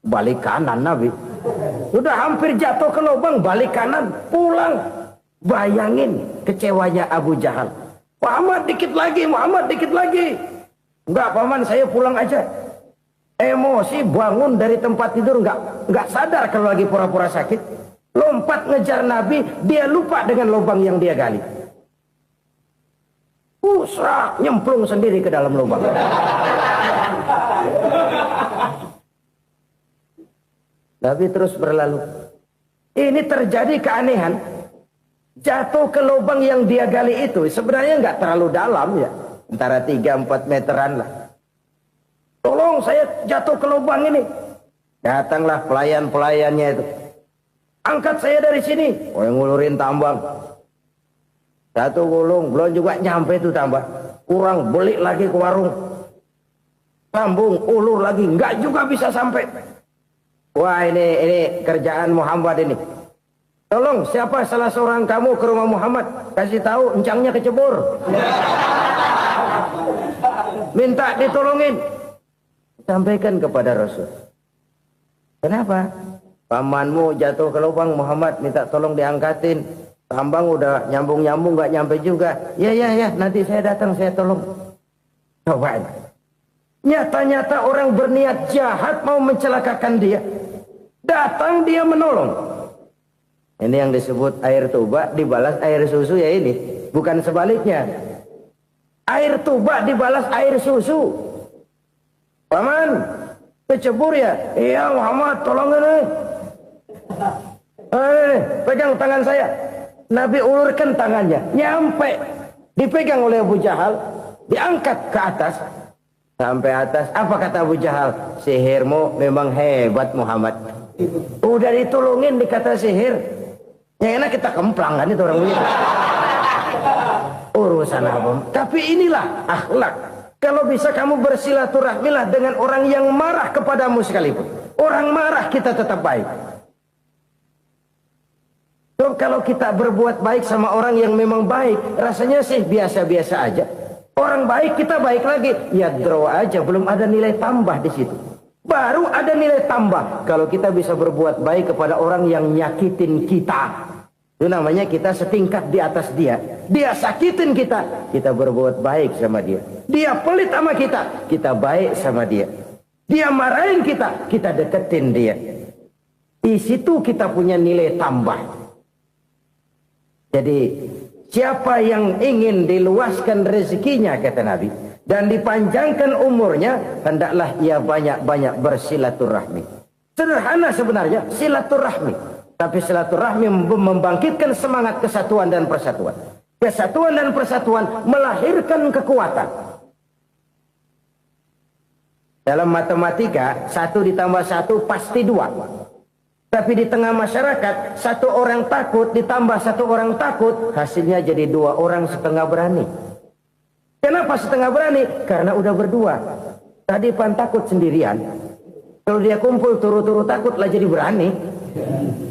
Balik kanan Nabi. Sudah hampir jatuh ke lubang, balik kanan, pulang. Bayangin kecewanya Abu Jahal. Muhammad dikit lagi, Muhammad dikit lagi. Enggak paman, saya pulang aja. Emosi bangun dari tempat tidur, enggak sadar kalau lagi pura-pura sakit. Lompat ngejar Nabi, dia lupa dengan lubang yang dia gali. Serak, nyemplung sendiri ke dalam lubang. Nabi terus berlalu. Ini terjadi keanehan. Jatuh ke lubang yang dia gali itu sebenarnya nggak terlalu dalam ya, antara 3-4 meteran lah. Tolong saya jatuh ke lubang ini. Datanglah pelayan-pelayannya itu. Angkat saya dari sini. Oh, yang ngulurin tambang. Satu gulung, belum juga nyampe itu tambang. Kurang, beli lagi ke warung. Sambung, ulur lagi, nggak juga bisa sampai. Wah, ini kerjaan Muhammad ini. Tolong, siapa salah seorang kamu ke rumah Muhammad? Kasih tahu, encangnya kecebur. Minta ditolongin. Sampaikan kepada Rasul. Kenapa? Pamanmu jatuh ke lubang, Muhammad minta tolong diangkatin. Tambang udah nyambung-nyambung nggak nyampe juga. Ya, nanti saya datang, saya tolong. Coba. Nyata-nyata orang berniat jahat mau mencelakakan dia. Datang dia menolong. Ini yang disebut air tuba dibalas air susu ya ini. Bukan sebaliknya. Air tuba dibalas air susu. Paman, kecebur ya? Iya Muhammad, tolongin nih. Pegang tangan saya. Nabi ulurkan tangannya. Nyampe. Dipegang oleh Abu Jahal. Diangkat ke atas. Sampai atas. Apa kata Abu Jahal? Sihirmu memang hebat Muhammad. Udah ditolongin dikata sihir. Yang enak kita kemplang kan itu orang begitu. Urusan apa? Tapi inilah akhlak. Kalau bisa kamu bersilaturahmilah dengan orang yang marah kepadamu sekalipun. Orang marah kita tetap baik. So, kalau kita berbuat baik sama orang yang memang baik, rasanya sih biasa-biasa aja. Orang baik kita baik lagi. Ya draw aja, belum ada nilai tambah di situ. Baru ada nilai tambah kalau kita bisa berbuat baik kepada orang yang nyakitin kita. Itu namanya kita setingkat di atas dia. Dia sakitin kita, kita berbuat baik sama dia. Dia pelit sama kita baik sama dia. Dia marahin kita deketin dia. Di situ kita punya nilai tambah. Jadi siapa yang ingin diluaskan rezekinya kata Nabi dan dipanjangkan umurnya, hendaklah ia banyak-banyak bersilaturahmi. Sederhana sebenarnya silaturahmi. Tapi silaturahmi membangkitkan semangat kesatuan dan persatuan. Kesatuan dan persatuan melahirkan kekuatan. Dalam matematika, 1 ditambah 1 pasti 2. Tapi di tengah masyarakat, 1 orang takut ditambah 1 orang takut, hasilnya jadi 2 orang setengah berani. Kenapa setengah berani? Karena udah berdua. Tadi pan takut sendirian. Kalau dia kumpul turu-turu takut lah jadi berani.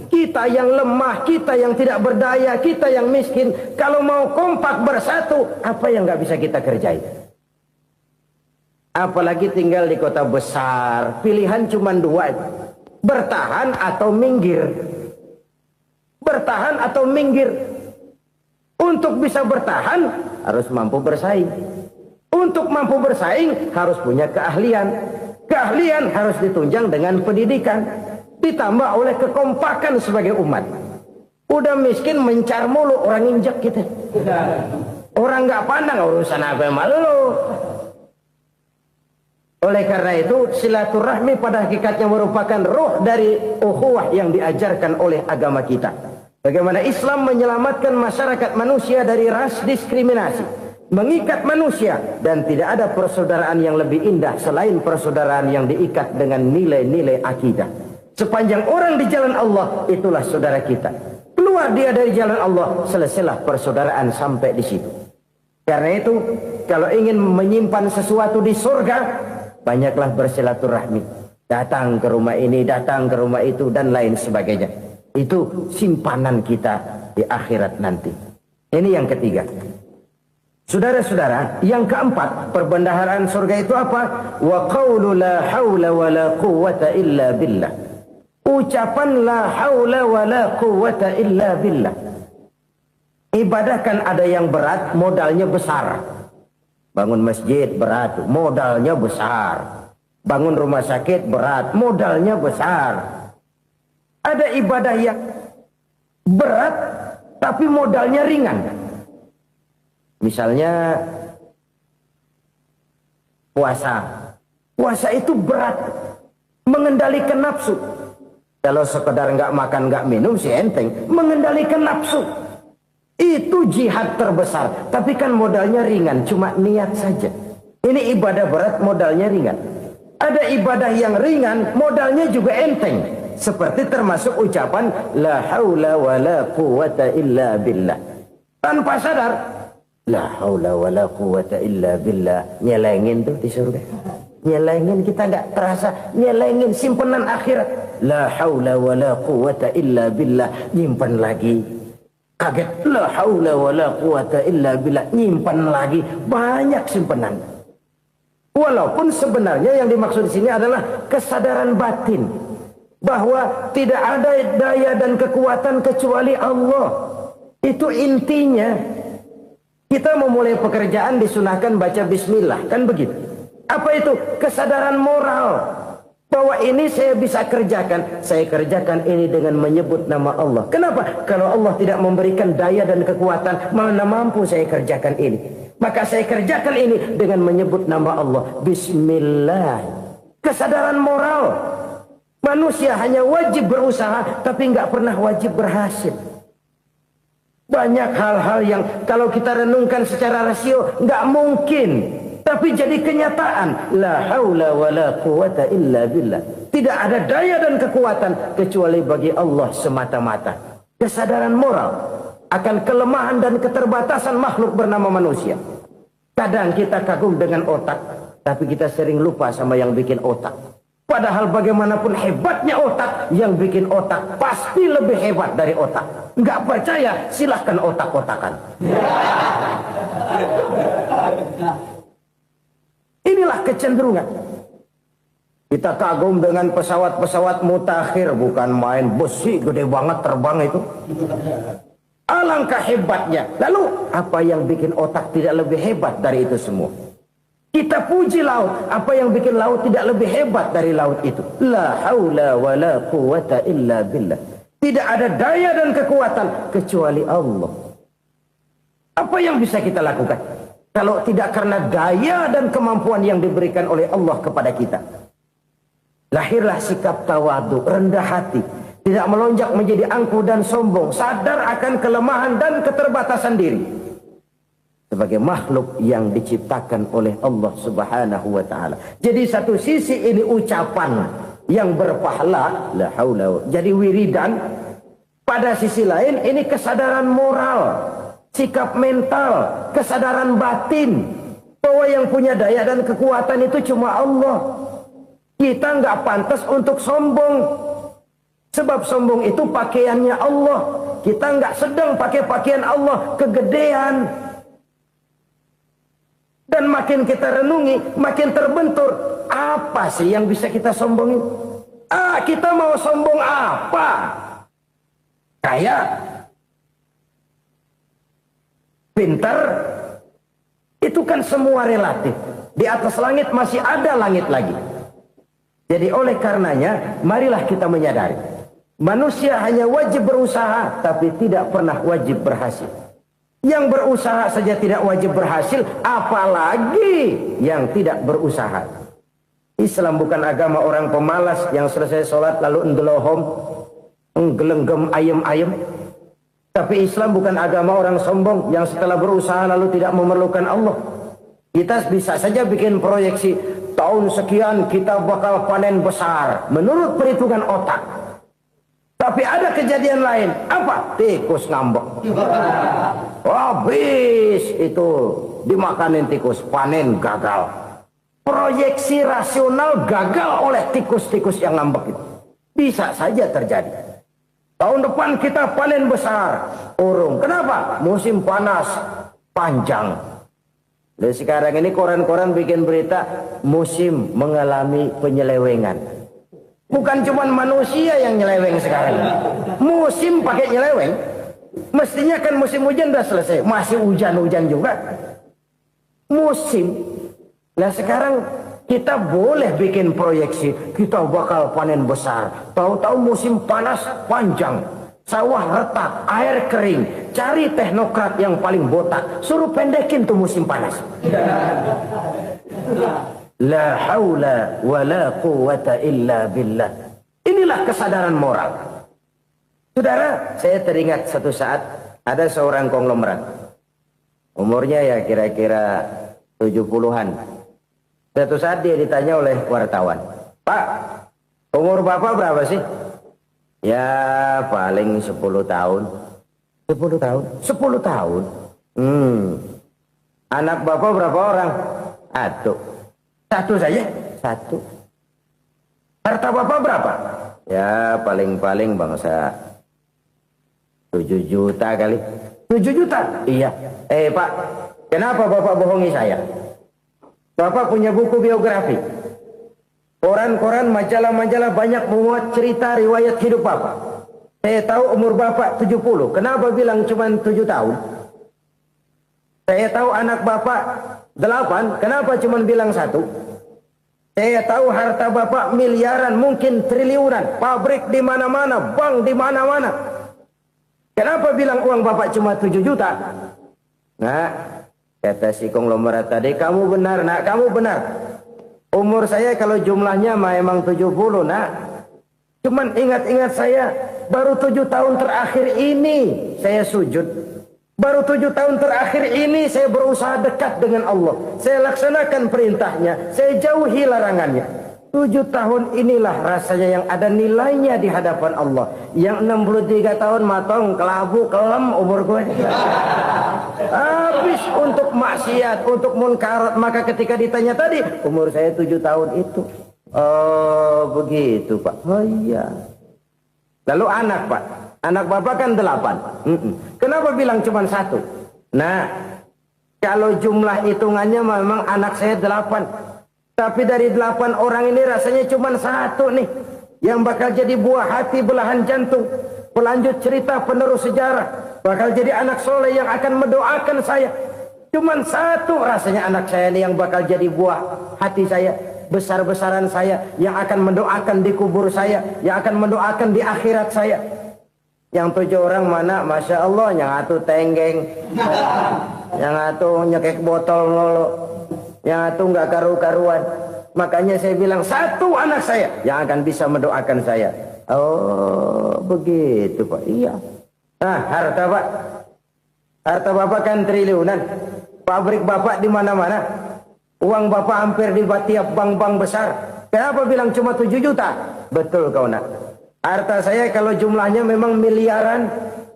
Kita yang lemah, kita yang tidak berdaya, kita yang miskin, kalau mau kompak bersatu, apa yang nggak bisa kita kerjain? Apalagi tinggal di kota besar, pilihan cuma 2, bertahan atau minggir. Bertahan atau minggir. Untuk bisa bertahan, harus mampu bersaing. Untuk mampu bersaing, harus punya keahlian. Keahlian harus ditunjang dengan pendidikan. Ditambah oleh kekompakan sebagai umat. Udah miskin mencar mulu, orang injek kita. Orang nggak pandang urusan apa malu. Oleh karena itu silaturahmi pada hakikatnya merupakan roh dari ukhuwah yang diajarkan oleh agama kita. Bagaimana Islam menyelamatkan masyarakat manusia dari ras diskriminasi, mengikat manusia, dan tidak ada persaudaraan yang lebih indah selain persaudaraan yang diikat dengan nilai-nilai akidah. Sepanjang orang di jalan Allah, itulah saudara kita. Keluar dia dari jalan Allah, selesailah persaudaraan sampai di situ. Karena itu, kalau ingin menyimpan sesuatu di surga, banyaklah bersilaturahmi. Datang ke rumah ini, datang ke rumah itu, dan lain sebagainya. Itu simpanan kita di akhirat nanti. Ini yang ketiga. Saudara-saudara, yang keempat, perbendaharaan surga itu apa? Wa qawlu la hawla wa la quwwata illa billah. Ucapan la haula wa la quwwata illa billah. Ibadah kan ada yang berat, modalnya besar. Bangun masjid berat, modalnya besar. Bangun rumah sakit berat, modalnya besar. Ada ibadah yang berat, tapi modalnya ringan. Misalnya puasa. Puasa itu berat, mengendalikan nafsu. Kalau sekedar nggak makan nggak minum sih enteng, mengendalikan nafsu itu jihad terbesar. Tapi kan modalnya ringan, cuma niat saja. Ini ibadah berat, modalnya ringan. Ada ibadah yang ringan, modalnya juga enteng. Seperti termasuk ucapan la haula wa la quwwata illa billah. Tanpa sadar, la haula wa la quwwata illa billah, nyelengin tuh di surga. Nyelengin, kita nggak terasa, nyelengin simpenan akhirat. La haula wa la quwwata illa billah, nyimpan lagi. Kaget, la haula wa la quwwata illa billah, nyimpan lagi. Banyak simpanan. Walaupun sebenarnya yang dimaksud di sini adalah kesadaran batin bahwa tidak ada daya dan kekuatan kecuali Allah. Itu intinya. Kita memulai pekerjaan disunahkan baca bismillah, kan begitu. Apa itu? Kesadaran moral. Bahwa ini saya bisa kerjakan. Saya kerjakan ini dengan menyebut nama Allah. Kenapa? Kalau Allah tidak memberikan daya dan kekuatan, mana mampu saya kerjakan ini. Maka saya kerjakan ini dengan menyebut nama Allah. Bismillah. Kesadaran moral. Manusia hanya wajib berusaha, tapi nggak pernah wajib berhasil. Banyak hal-hal yang kalau kita renungkan secara rasio nggak mungkin. Tapi jadi kenyataan. La haula wa la quwata illa billah. Tidak ada daya dan kekuatan kecuali bagi Allah semata-mata. Kesadaran moral akan kelemahan dan keterbatasan makhluk bernama manusia. Kadang kita kagum dengan otak, tapi kita sering lupa sama yang bikin otak. Padahal bagaimanapun hebatnya otak, yang bikin otak pasti lebih hebat dari otak. Nggak percaya, silahkan otak-otakan. Inilah kecenderungan. Kita kagum dengan pesawat-pesawat mutakhir, bukan main, besi gede banget terbang itu. Alangkah hebatnya. Lalu apa yang bikin otak tidak lebih hebat dari itu semua? Kita puji laut, apa yang bikin laut tidak lebih hebat dari laut itu? La haula wa la quwata illa billah. Tidak ada daya dan kekuatan kecuali Allah. Apa yang bisa kita lakukan kalau tidak karena daya dan kemampuan yang diberikan oleh Allah kepada kita? Lahirlah sikap tawadu, rendah hati, tidak melonjak menjadi angkuh dan sombong, sadar akan kelemahan dan keterbatasan diri. Sebagai makhluk yang diciptakan oleh Allah Subhanahu wa ta'ala. Jadi satu sisi ini ucapan yang berpahala, la haula, jadi wiridan. Pada sisi lain ini kesadaran moral, sikap mental, kesadaran batin, bahwa yang punya daya dan kekuatan itu cuma Allah. Kita nggak pantas untuk sombong, sebab sombong itu pakaiannya Allah. Kita nggak sedang pakai pakaian Allah, kegedean. Dan makin kita renungi, makin terbentur. Apa sih yang bisa kita sombongin? Kita mau sombong apa? Kaya, pintar, itu kan semua relatif. Di atas langit masih ada langit lagi. Jadi oleh karenanya, marilah kita menyadari. Manusia hanya wajib berusaha, tapi tidak pernah wajib berhasil. Yang berusaha saja tidak wajib berhasil, apalagi yang tidak berusaha. Islam bukan agama orang pemalas yang selesai sholat lalu endelohom, nggelenggem ayem-ayem. Tapi Islam bukan agama orang sombong yang setelah berusaha lalu tidak memerlukan Allah. Kita bisa saja bikin proyeksi, tahun sekian kita bakal panen besar menurut perhitungan otak. Tapi ada kejadian lain. Apa? Tikus ngambek. Habis itu dimakanin tikus, panen gagal. Proyeksi rasional gagal oleh tikus-tikus yang ngambek itu. Bisa saja terjadi. Tahun depan kita panen besar, urung. Kenapa? Musim panas panjang. Dan sekarang ini koran-koran bikin berita musim mengalami penyelewengan. Bukan cuma manusia yang nyeleweng sekarang. Musim pakai nyeleweng. Mestinya kan musim hujan udah selesai. Masih hujan-hujan juga. Musim. Nah sekarang kita boleh bikin proyeksi. Kita bakal panen besar. Tahu-tahu musim panas panjang. Sawah retak, air kering. Cari teknokrat yang paling botak. Suruh pendekin tuh musim panas. La haula wa la quwata illa billah. Inilah kesadaran moral. Saudara, saya teringat satu saat ada seorang konglomerat. Umurnya ya kira-kira 70-an. Satu saat dia ditanya oleh wartawan, "Pak, umur Bapak berapa sih?" "Ya paling 10 tahun." 10 tahun? 10 tahun? Anak Bapak berapa orang? Satu saja? Satu. Harta Bapak berapa? Ya paling-paling bangsa 7 juta kali. 7 juta? Iya. Pak, kenapa Bapak bohongi saya? Bapak punya buku biografi. Koran-koran, majalah-majalah banyak memuat cerita riwayat hidup Bapak. Saya tahu umur Bapak 70. Kenapa bilang cuma 7 tahun? Saya tahu anak Bapak 8. Kenapa cuma bilang 1? Saya tahu harta bapak miliaran, mungkin triliunan, pabrik di mana-mana, bank di mana-mana. Kenapa bilang uang bapak cuma 7 juta? Nah, kata si konglomerat tadi, kamu benar nak, kamu benar. Umur saya kalau jumlahnya memang 70 nak. Cuman ingat-ingat saya, baru 7 tahun terakhir ini saya sujud. Baru 7 tahun terakhir ini saya berusaha dekat dengan Allah. Saya laksanakan perintahnya, saya jauhi larangannya. 7 tahun inilah rasanya yang ada nilainya di hadapan Allah. Yang 63 tahun matong, kelabu, kelam umur gue. Habis untuk maksiat, untuk munkarat. Maka ketika ditanya tadi, umur saya 7 tahun itu. Oh begitu Pak. Oh iya. Lalu anak Pak. Anak bapak kan 8. Kenapa bilang cuma 1? Nah, kalau jumlah hitungannya memang anak saya 8. Tapi dari 8 orang ini rasanya cuma 1 nih. Yang bakal jadi buah hati, belahan jantung. Pelanjut cerita, penerus sejarah. Bakal jadi anak soleh yang akan mendoakan saya. Cuma 1 rasanya anak saya ini yang bakal jadi buah hati saya. Besar-besaran saya. Yang akan mendoakan di kubur saya. Yang akan mendoakan di akhirat saya. Yang 7 orang mana, Masya Allah, yang atu tenggeng, yang atu nyekek botol lolo, yang atu nggak karu-karuan. Makanya saya bilang 1 anak saya yang akan bisa mendoakan saya. Oh begitu Pak. Iya. Nah harta Pak, harta bapak kan triliunan, pabrik bapak di mana-mana, uang bapak hampir di tiap bank-bank besar. Kenapa bilang cuma 7 juta? Betul kau nak. Harta saya kalau jumlahnya memang miliaran,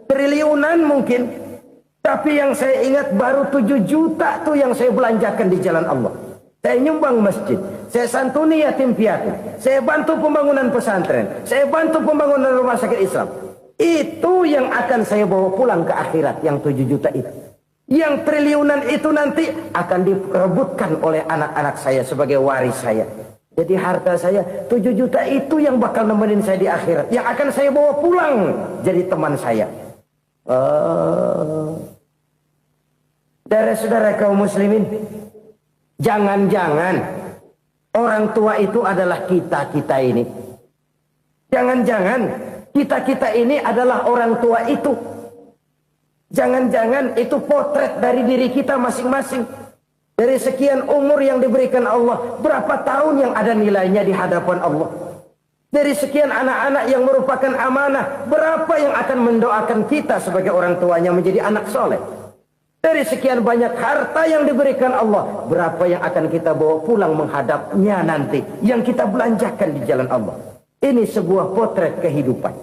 triliunan mungkin. Tapi yang saya ingat baru 7 juta tuh yang saya belanjakan di jalan Allah. Saya nyumbang masjid, saya santuni yatim piatu, saya bantu pembangunan pesantren, saya bantu pembangunan rumah sakit Islam. Itu yang akan saya bawa pulang ke akhirat, yang 7 juta itu. Yang triliunan itu nanti akan diperebutkan oleh anak-anak saya sebagai waris saya. Jadi harta saya 7 juta itu yang bakal nemenin saya di akhirat. Yang akan saya bawa pulang jadi teman saya. Saudara-saudara kaum muslimin, jangan-jangan orang tua itu adalah kita-kita ini. Jangan-jangan kita-kita ini adalah orang tua itu. Jangan-jangan itu potret dari diri kita masing-masing. Dari sekian umur yang diberikan Allah, berapa tahun yang ada nilainya di hadapan Allah? Dari sekian anak-anak yang merupakan amanah, berapa yang akan mendoakan kita sebagai orang tuanya menjadi anak soleh? Dari sekian banyak harta yang diberikan Allah, berapa yang akan kita bawa pulang menghadapnya nanti, yang kita belanjakan di jalan Allah? Ini sebuah potret kehidupan.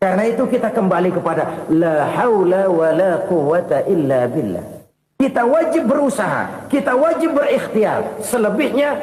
Karena itu kita kembali kepada la haula wa la quwwata illa billah. Kita wajib berusaha, kita wajib berikhtiar. Selebihnya,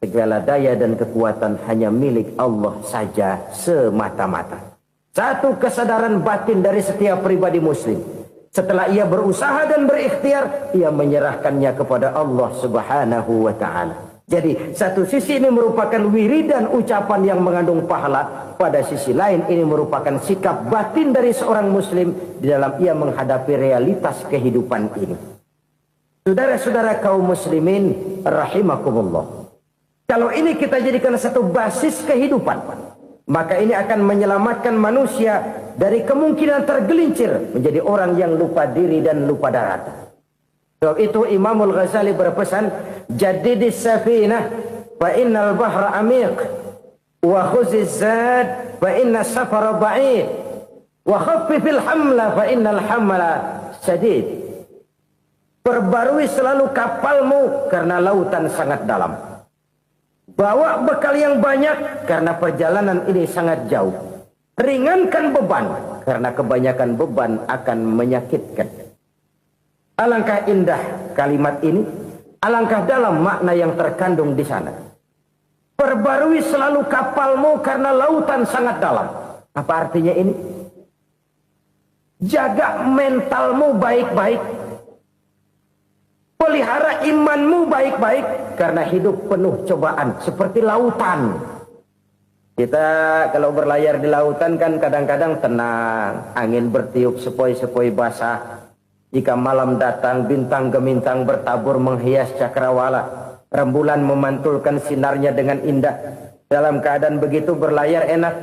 segala daya dan kekuatan hanya milik Allah saja semata-mata. Satu kesadaran batin dari setiap pribadi muslim. Setelah ia berusaha dan berikhtiar, ia menyerahkannya kepada Allah Subhanahu wa ta'ala. Jadi, satu sisi ini merupakan wiridan ucapan yang mengandung pahala. Pada sisi lain, ini merupakan sikap batin dari seorang muslim di dalam ia menghadapi realitas kehidupan ini. Saudara-saudara kaum muslimin rahimakumullah. Kalau ini kita jadikan satu basis kehidupan, maka ini akan menyelamatkan manusia dari kemungkinan tergelincir menjadi orang yang lupa diri dan lupa darat. Sebab itu Imamul Ghazali berpesan, jadidis safinah fa innal bahra amiq wa khuziz zad fa inna safara ba'id wa khaffifil hamla fa innal hamla sadid. Perbarui selalu kapalmu karena lautan sangat dalam. Bawa bekal yang banyak karena perjalanan ini sangat jauh. Ringankan beban karena kebanyakan beban akan menyakitkan. Alangkah indah kalimat ini, alangkah dalam makna yang terkandung di sana. Perbarui selalu kapalmu karena lautan sangat dalam. Apa artinya ini? Jaga mentalmu baik-baik. Pelihara imanmu baik-baik karena hidup penuh cobaan seperti lautan. Kita kalau berlayar di lautan kan kadang-kadang tenang, angin bertiup sepoi-sepoi basah. Jika malam datang bintang gemintang bertabur menghias cakrawala. Rembulan memantulkan sinarnya dengan indah. Dalam keadaan begitu berlayar enak.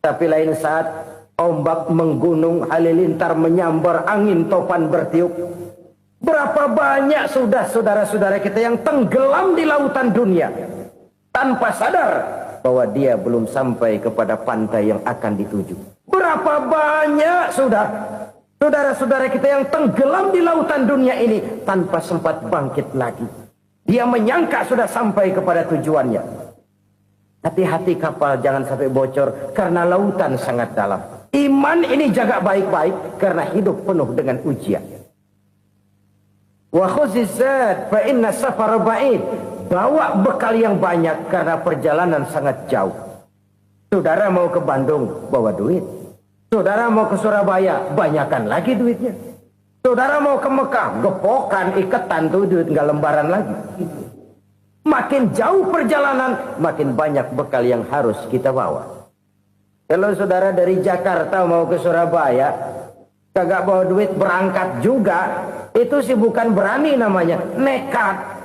Tapi lain saat ombak menggunung, halilintar menyambar, angin topan bertiup. Berapa banyak sudah saudara-saudara kita yang tenggelam di lautan dunia tanpa sadar bahwa dia belum sampai kepada pantai yang akan dituju. Berapa banyak sudah saudara-saudara kita yang tenggelam di lautan dunia ini tanpa sempat bangkit lagi. Dia menyangka sudah sampai kepada tujuannya. Hati-hati kapal jangan sampai bocor karena lautan sangat dalam. Iman ini jaga baik-baik karena hidup penuh dengan ujian. Wa khuzizat fa inna safar ba'id. Bawa bekal yang banyak karena perjalanan sangat jauh. Saudara mau ke Bandung, bawa duit. Saudara mau ke Surabaya, banyakan lagi duitnya. Saudara mau ke Mekah, gepokan, iketan tuh duit nggak lembaran lagi. Makin jauh perjalanan, makin banyak bekal yang harus kita bawa. Kalau saudara dari Jakarta mau ke Surabaya, kagak bawa duit berangkat juga, itu sih bukan berani namanya, nekat.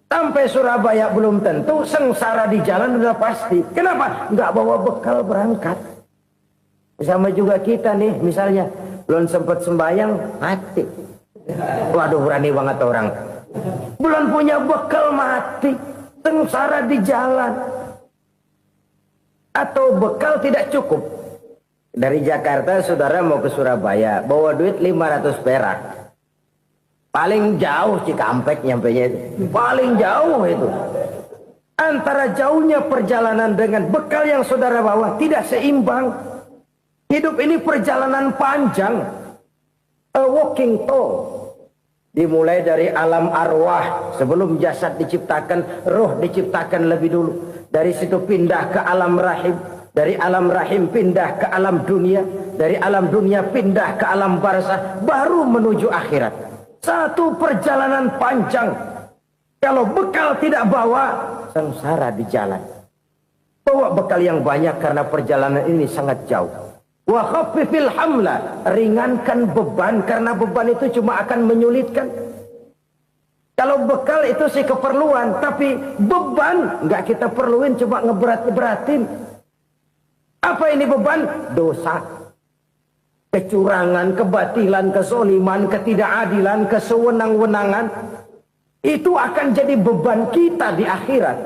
Sampai Surabaya belum tentu, sengsara di jalan udah pasti. Kenapa? Nggak bawa bekal berangkat. Sama juga kita nih, misalnya belum sempat sembahyang, mati. Waduh, berani banget orang. Belum punya bekal, mati. Sengsara di jalan. Atau bekal tidak cukup. Dari Jakarta saudara mau ke Surabaya, bawa duit 500 perak. Paling jauh Cikampek nyampenya itu. Paling jauh itu. Antara jauhnya perjalanan dengan bekal yang saudara bawa tidak seimbang. Hidup ini perjalanan panjang. A walking tour. Dimulai dari alam arwah. Sebelum jasad diciptakan, roh diciptakan lebih dulu. Dari situ pindah ke alam rahim. Dari alam rahim pindah ke alam dunia. Dari alam dunia pindah ke alam barzah. Baru menuju akhirat. Satu perjalanan panjang. Kalau bekal tidak bawa, sengsara di jalan. Bawa bekal yang banyak karena perjalanan ini sangat jauh. Wa khaffifil hamla, ringankan beban karena beban itu cuma akan menyulitkan. Kalau bekal itu sih keperluan, tapi beban nggak kita perluin, cuma ngeberat-beratin. Apa ini beban? Dosa. Kecurangan, kebatilan, kesoliman, ketidakadilan, kesewenang-wenangan. Itu akan jadi beban kita di akhirat.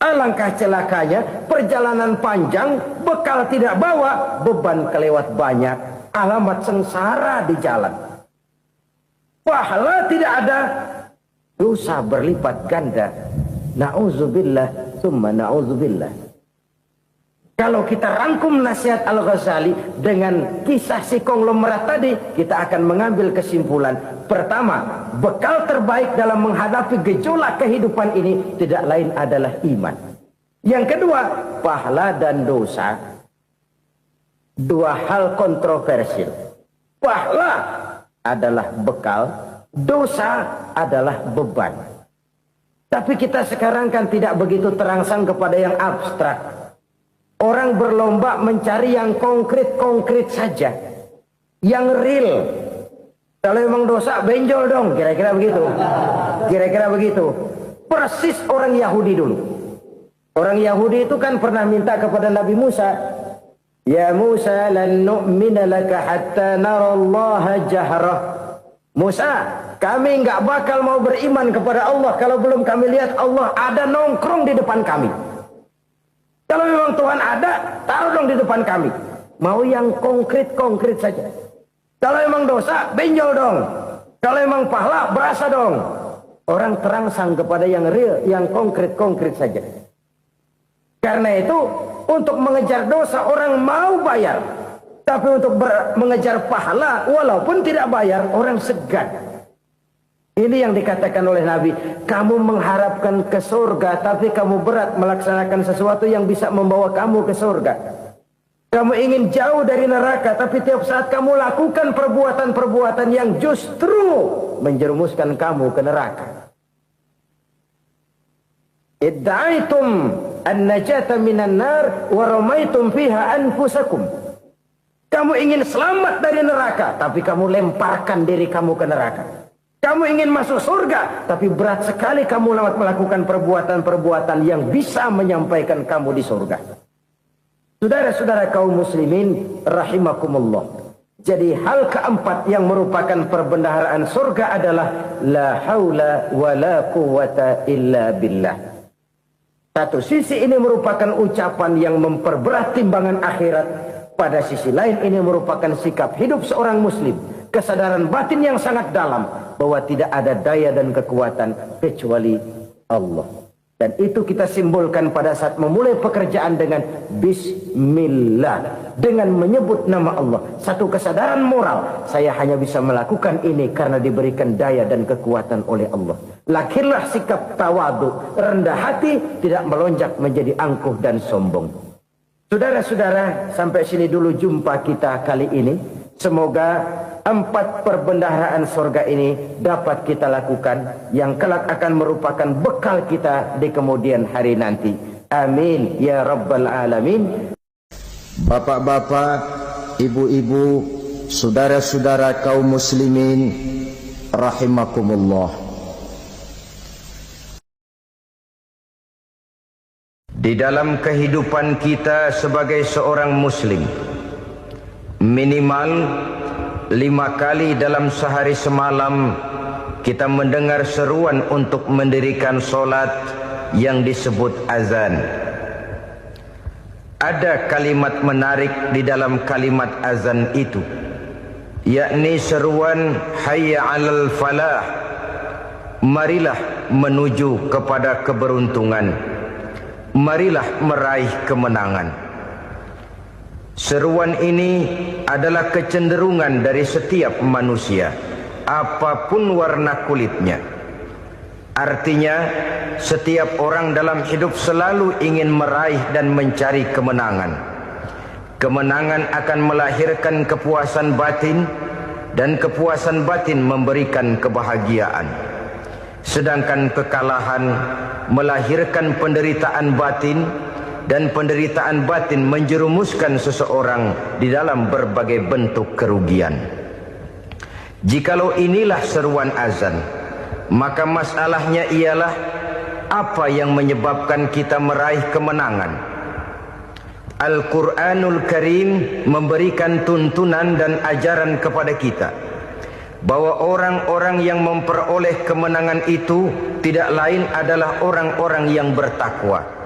Alangkah celakanya, perjalanan panjang, bekal tidak bawa, beban kelewat banyak. Alamat sengsara di jalan. Pahala tidak ada, dosa berlipat ganda. Na'udzubillah, summa na'udzubillah. Kalau kita rangkum nasihat Al-Ghazali dengan kisah si konglomerat tadi, kita akan mengambil kesimpulan. Pertama, bekal terbaik dalam menghadapi gejolak kehidupan ini tidak lain adalah iman. Yang kedua, pahala dan dosa. Dua hal kontroversial. Pahala adalah bekal, dosa adalah beban. Tapi kita sekarang kan tidak begitu terangsang kepada yang abstrak. Orang berlomba mencari yang konkret-konkret saja. Yang real. Kalau memang dosa, benjol dong. Kira-kira begitu. Kira-kira begitu. Persis orang Yahudi dulu. Orang Yahudi itu kan pernah minta kepada Nabi Musa. Ya Musa, lan nu'mina laka hatta narallaha jahrah. Musa, kami nggak bakal mau beriman kepada Allah kalau belum kami lihat Allah ada nongkrong di depan kami. Kalau memang Tuhan ada, taruh dong di depan kami. Mau yang konkret-konkret saja. Kalau memang dosa, benjol dong. Kalau memang pahala, berasa dong. Orang terangsang kepada yang real, yang konkret-konkret saja. Karena itu, untuk mengejar dosa, orang mau bayar. Tapi untuk mengejar pahala, walaupun tidak bayar, orang segan. Ini yang dikatakan oleh Nabi, kamu mengharapkan ke surga, tapi kamu berat melaksanakan sesuatu yang bisa membawa kamu ke surga. Kamu ingin jauh dari neraka, tapi tiap saat kamu lakukan perbuatan-perbuatan yang justru menjerumuskan kamu ke neraka. Idda'aitum an-najata minan nar wa ramaitum fiha anfusakum. Kamu ingin selamat dari neraka, tapi kamu lemparkan diri kamu ke neraka. Kamu ingin masuk surga, tapi berat sekali kamu melakukan perbuatan-perbuatan yang bisa menyampaikan kamu di surga. Saudara-saudara kaum muslimin rahimakumullah. Jadi hal keempat yang merupakan perbendaharaan surga adalah la haula wa la quwata illa billah. Satu sisi ini merupakan ucapan yang memperberat timbangan akhirat. Pada sisi lain ini merupakan sikap hidup seorang muslim. Kesadaran batin yang sangat dalam bahwa tidak ada daya dan kekuatan kecuali Allah. Dan itu kita simbolkan pada saat memulai pekerjaan dengan Bismillah. Dengan menyebut nama Allah. Satu kesadaran moral. Saya hanya bisa melakukan ini karena diberikan daya dan kekuatan oleh Allah. Lahirlah sikap tawadu, rendah hati, tidak melonjak menjadi angkuh dan sombong. Saudara-saudara, sampai sini dulu jumpa kita kali ini. Semoga 4 perbendaharaan surga ini dapat kita lakukan, yang kelak akan merupakan bekal kita di kemudian hari nanti. Amin ya rabbal alamin. Bapak-bapak, ibu-ibu, saudara-saudara kaum muslimin rahimakumullah. Di dalam kehidupan kita sebagai seorang muslim, minimal 5 kali dalam sehari semalam kita mendengar seruan untuk mendirikan solat yang disebut azan. Ada kalimat menarik di dalam kalimat azan itu, yakni seruan hayya 'alal falah, marilah menuju kepada keberuntungan, marilah meraih kemenangan. Seruan ini adalah kecenderungan dari setiap manusia, apapun warna kulitnya. Artinya, setiap orang dalam hidup selalu ingin meraih dan mencari kemenangan. Kemenangan akan melahirkan kepuasan batin, dan kepuasan batin memberikan kebahagiaan. Sedangkan kekalahan melahirkan penderitaan batin, dan penderitaan batin menjerumuskan seseorang di dalam berbagai bentuk kerugian. Jikalau inilah seruan azan, maka masalahnya ialah apa yang menyebabkan kita meraih kemenangan. Al-Quranul Karim memberikan tuntunan dan ajaran kepada kita bahwa orang-orang yang memperoleh kemenangan itu tidak lain adalah orang-orang yang bertakwa.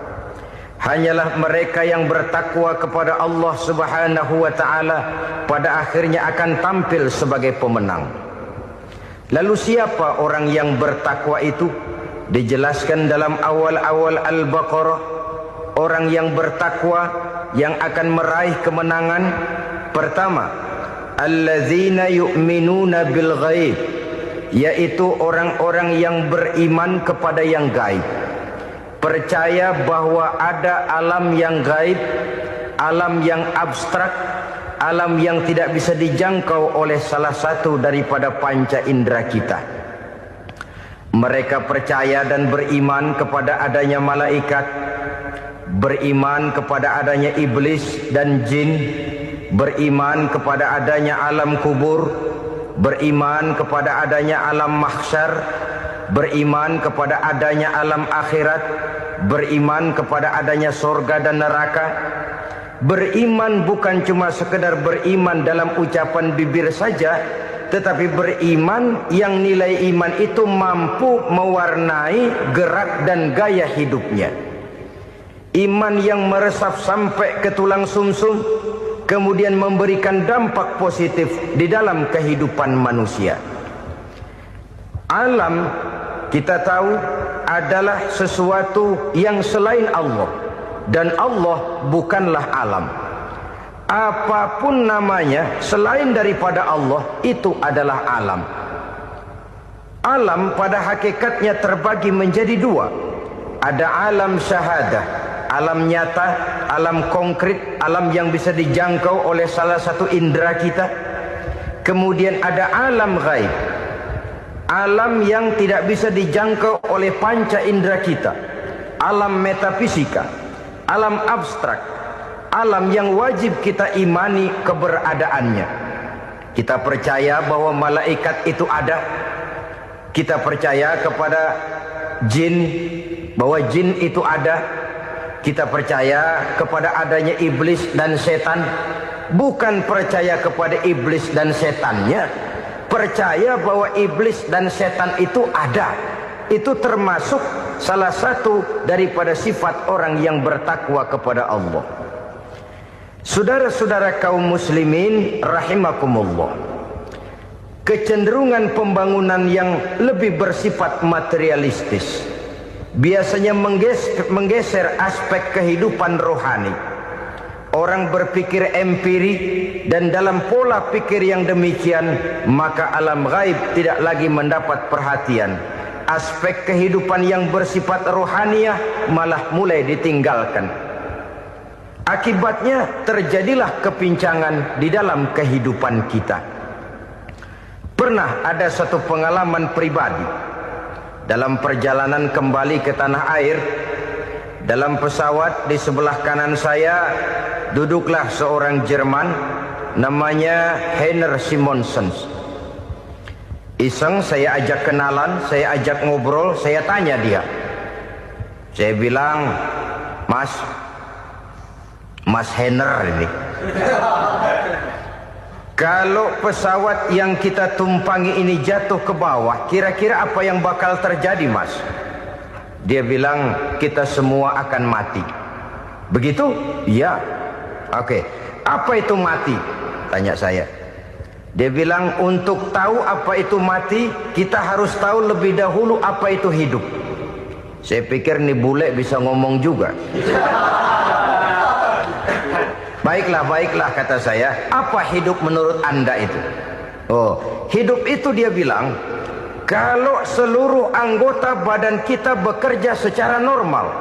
Hanyalah mereka yang bertakwa kepada Allah Subhanahu wa ta'ala pada akhirnya akan tampil sebagai pemenang. Lalu siapa orang yang bertakwa itu? Dijelaskan dalam awal-awal Al-Baqarah, orang yang bertakwa yang akan meraih kemenangan. Pertama, allazina yu'minuna bil ghaib, yaitu orang-orang yang beriman kepada yang gaib. Percaya bahwa ada alam yang gaib, alam yang abstrak, alam yang tidak bisa dijangkau oleh salah satu daripada panca indera kita. Mereka percaya dan beriman kepada adanya malaikat, beriman kepada adanya iblis dan jin, beriman kepada adanya alam kubur, beriman kepada adanya alam mahsyar, beriman kepada adanya alam akhirat, beriman kepada adanya surga dan neraka. Beriman bukan cuma sekedar beriman dalam ucapan bibir saja, tetapi beriman yang nilai iman itu mampu mewarnai gerak dan gaya hidupnya. Iman yang meresap sampai ke tulang sumsum, kemudian memberikan dampak positif di dalam kehidupan manusia. Alam, kita tahu, adalah sesuatu yang selain Allah, dan Allah bukanlah alam. Apapun namanya selain daripada Allah, itu adalah alam. Alam pada hakikatnya terbagi menjadi 2. Ada alam syahadah, alam nyata, alam konkret, alam yang bisa dijangkau oleh salah satu indera kita. Kemudian ada alam ghaib, alam yang tidak bisa dijangkau oleh panca indera kita, alam metafisika, alam abstrak, alam yang wajib kita imani keberadaannya. Kita percaya bahwa malaikat itu ada, Kita percaya kepada jin, bahwa jin itu ada. Kita percaya kepada adanya iblis dan setan. Bukan percaya kepada iblis dan setannya, percaya bahwa iblis dan setan itu ada. Itu termasuk salah satu daripada sifat orang yang bertakwa kepada Allah. Saudara-saudara kaum muslimin rahimakumullah, kecenderungan pembangunan yang lebih bersifat materialistis biasanya menggeser aspek kehidupan rohani. Orang berpikir empiri, dan dalam pola pikir yang demikian maka alam gaib tidak lagi mendapat perhatian. Aspek kehidupan yang bersifat rohaniah malah mulai ditinggalkan. Akibatnya terjadilah kepincangan di dalam kehidupan kita. Pernah ada satu pengalaman pribadi dalam perjalanan kembali ke tanah air. Dalam pesawat di sebelah kanan saya duduklah seorang Jerman namanya Heiner Simonsen. Iseng saya ajak kenalan, saya ajak ngobrol, saya tanya dia. Saya bilang, Mas Heiner ini, kalau pesawat yang kita tumpangi ini jatuh ke bawah, kira-kira apa yang bakal terjadi, Mas? Dia bilang, kita semua akan mati. Begitu? Iya. Oke. Apa itu mati? Tanya saya. Dia bilang, untuk tahu apa itu mati, kita harus tahu lebih dahulu apa itu hidup. Saya pikir nih bule bisa ngomong juga. Baiklah kata saya. Apa hidup menurut Anda itu? Oh, hidup itu dia bilang, kalau seluruh anggota badan kita bekerja secara normal,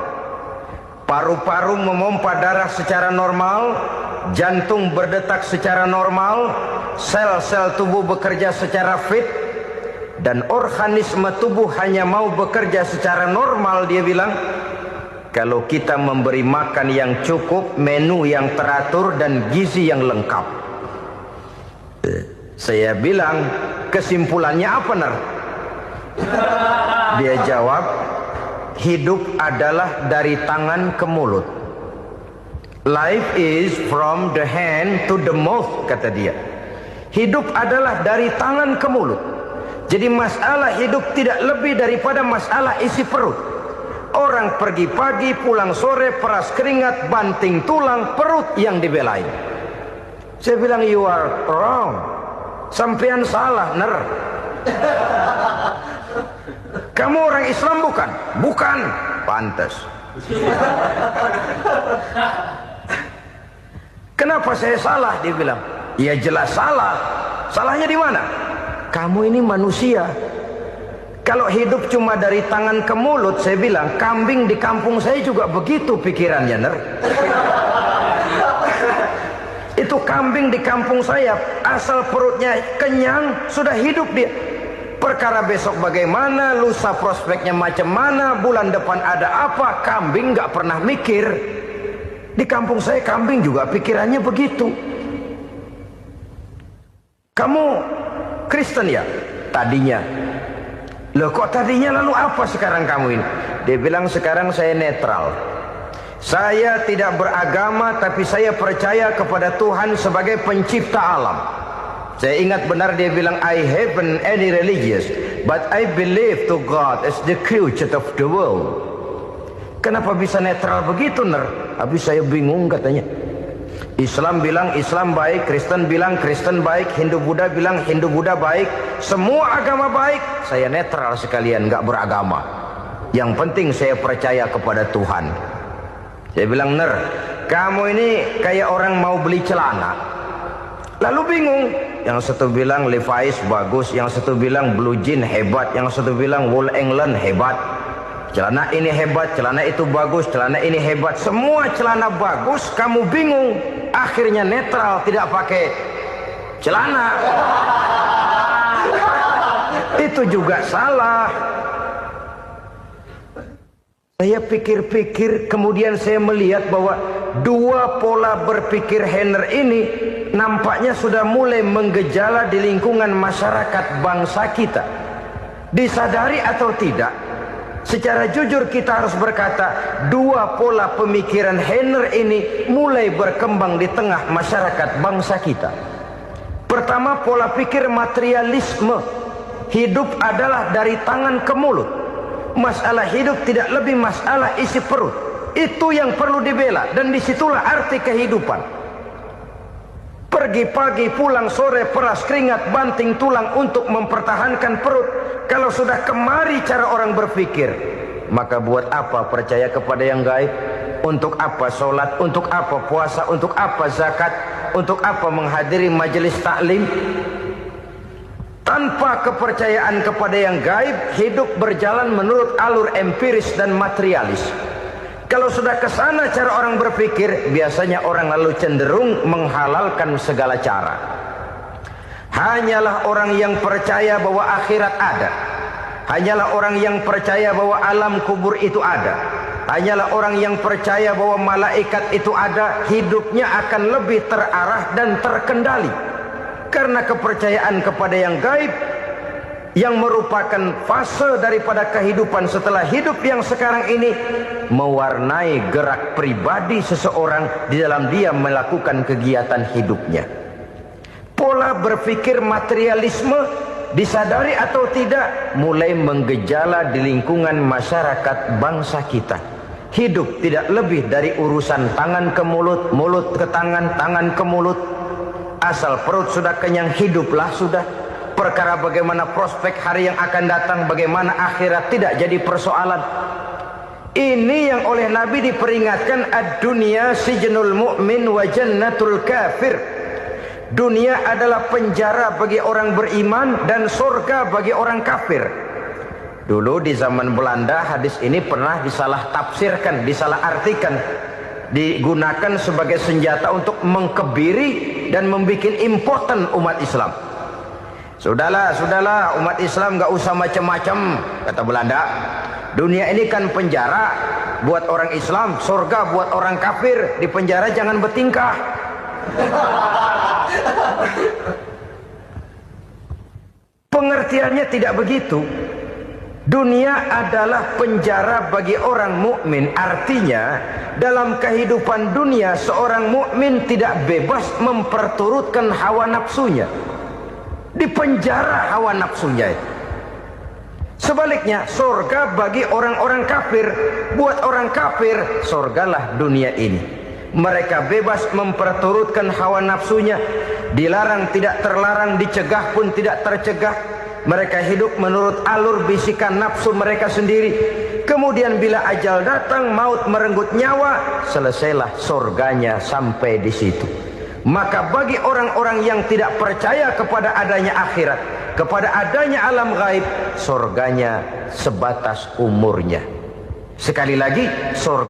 paru-paru memompa darah secara normal, jantung berdetak secara normal, sel-sel tubuh bekerja secara fit, dan organisme tubuh hanya mau bekerja secara normal, dia bilang, kalau kita memberi makan yang cukup, menu yang teratur, dan gizi yang lengkap. Saya bilang, kesimpulannya apa, Ner? Dia jawab, hidup adalah dari tangan ke mulut. Life is from the hand to the mouth, kata dia. Hidup adalah dari tangan ke mulut. Jadi masalah hidup tidak lebih daripada masalah isi perut. Orang pergi pagi, pulang sore, peras keringat, banting tulang, perut yang dibelain. Saya bilang, you are wrong. Sampean salah, Ner. Kamu orang Islam bukan? Bukan. Pantas. Kenapa saya salah? Dia bilang. Ya jelas salah. Salahnya di mana? Kamu ini manusia. Kalau hidup cuma dari tangan ke mulut, saya bilang, kambing di kampung saya juga begitu pikirannya, Ner. Itu kambing di kampung saya, asal perutnya kenyang, sudah hidup dia. Perkara besok bagaimana, lusa prospeknya macam mana, bulan depan ada apa, kambing nggak pernah mikir. Di kampung saya kambing juga pikirannya begitu. Kamu Kristen ya? Tadinya. Loh kok tadinya, lalu apa sekarang kamu ini? Dia bilang, sekarang saya netral. Saya tidak beragama, tapi saya percaya kepada Tuhan sebagai pencipta alam. Saya ingat benar dia bilang, I haven't any religious, but I believe to God as the creator of the world. Kenapa bisa netral begitu, Ner? Habis saya bingung katanya. Islam bilang Islam baik, Kristen bilang Kristen baik, Hindu Buddha bilang Hindu Buddha baik, semua agama baik. Saya netral sekalian, nggak beragama. Yang penting saya percaya kepada Tuhan. Saya bilang, Ner, kamu ini kayak orang mau beli celana, lalu bingung. Yang satu bilang Levi's bagus, yang satu bilang Blue Jean hebat, yang satu bilang Wool England hebat. Celana ini hebat, celana itu bagus, celana ini hebat. Semua celana bagus, kamu bingung. Akhirnya netral, tidak pakai celana. Itu juga salah. Saya pikir-pikir, kemudian saya melihat bahwa dua pola berpikir Heiner ini nampaknya sudah mulai menggejala di lingkungan masyarakat bangsa kita. Disadari atau tidak, secara jujur kita harus berkata, dua pola pemikiran Henner ini mulai berkembang di tengah masyarakat bangsa kita. Pertama, pola pikir materialisme. Hidup adalah dari tangan ke mulut. Masalah hidup tidak lebih masalah isi perut. Itu yang perlu dibela, dan disitulah arti kehidupan. Pergi pagi, pulang sore, peras keringat, banting tulang untuk mempertahankan perut. Kalau sudah kemari cara orang berpikir, maka buat apa percaya kepada yang gaib? Untuk apa sholat? Untuk apa puasa? Untuk apa zakat? Untuk apa menghadiri majelis taklim? Tanpa kepercayaan kepada yang gaib, hidup berjalan menurut alur empiris dan materialis. Kalau sudah ke sana cara orang berpikir, biasanya orang lalu cenderung menghalalkan segala cara. Hanyalah orang yang percaya bahwa akhirat ada. Hanyalah orang yang percaya bahwa alam kubur itu ada. Hanyalah orang yang percaya bahwa malaikat itu ada, hidupnya akan lebih terarah dan terkendali. Karena kepercayaan kepada yang gaib, yang merupakan fase daripada kehidupan setelah hidup yang sekarang ini, mewarnai gerak pribadi seseorang di dalam dia melakukan kegiatan hidupnya. Pola berpikir materialisme, disadari atau tidak, mulai menggejala di lingkungan masyarakat bangsa kita. Hidup tidak lebih dari urusan tangan ke mulut, mulut ke tangan, tangan ke mulut. Asal perut sudah kenyang, hiduplah sudah. Perkara bagaimana prospek hari yang akan datang, bagaimana akhirat, tidak jadi persoalan. Ini yang oleh Nabi diperingatkan, ad-dunya sijnul mu'min wa jannatul kafir. Dunia adalah penjara bagi orang beriman dan surga bagi orang kafir. Dulu di zaman Belanda hadis ini pernah disalah tafsirkan, disalah artikan, digunakan sebagai senjata untuk mengkebiri dan membuat impoten umat Islam. Sudahlah umat Islam gak usah macam-macam, kata Belanda. Dunia ini kan penjara buat orang Islam, surga buat orang kafir. Di penjara jangan bertingkah. Pengertiannya tidak begitu. Dunia adalah penjara bagi orang mukmin. Artinya dalam kehidupan dunia seorang mukmin tidak bebas memperturutkan hawa nafsunya. Di penjara hawa nafsunya itu. Sebaliknya, surga bagi orang-orang kafir. Buat orang kafir, surgalah dunia ini. Mereka bebas memperturutkan hawa nafsunya. Dilarang tidak terlarang, dicegah pun tidak tercegah. Mereka hidup menurut alur bisikan nafsu mereka sendiri. Kemudian bila ajal datang, maut merenggut nyawa, selesailah surganya sampai di situ. Maka bagi orang-orang yang tidak percaya kepada adanya akhirat, kepada adanya alam gaib, surganya sebatas umurnya. Sekali lagi, surga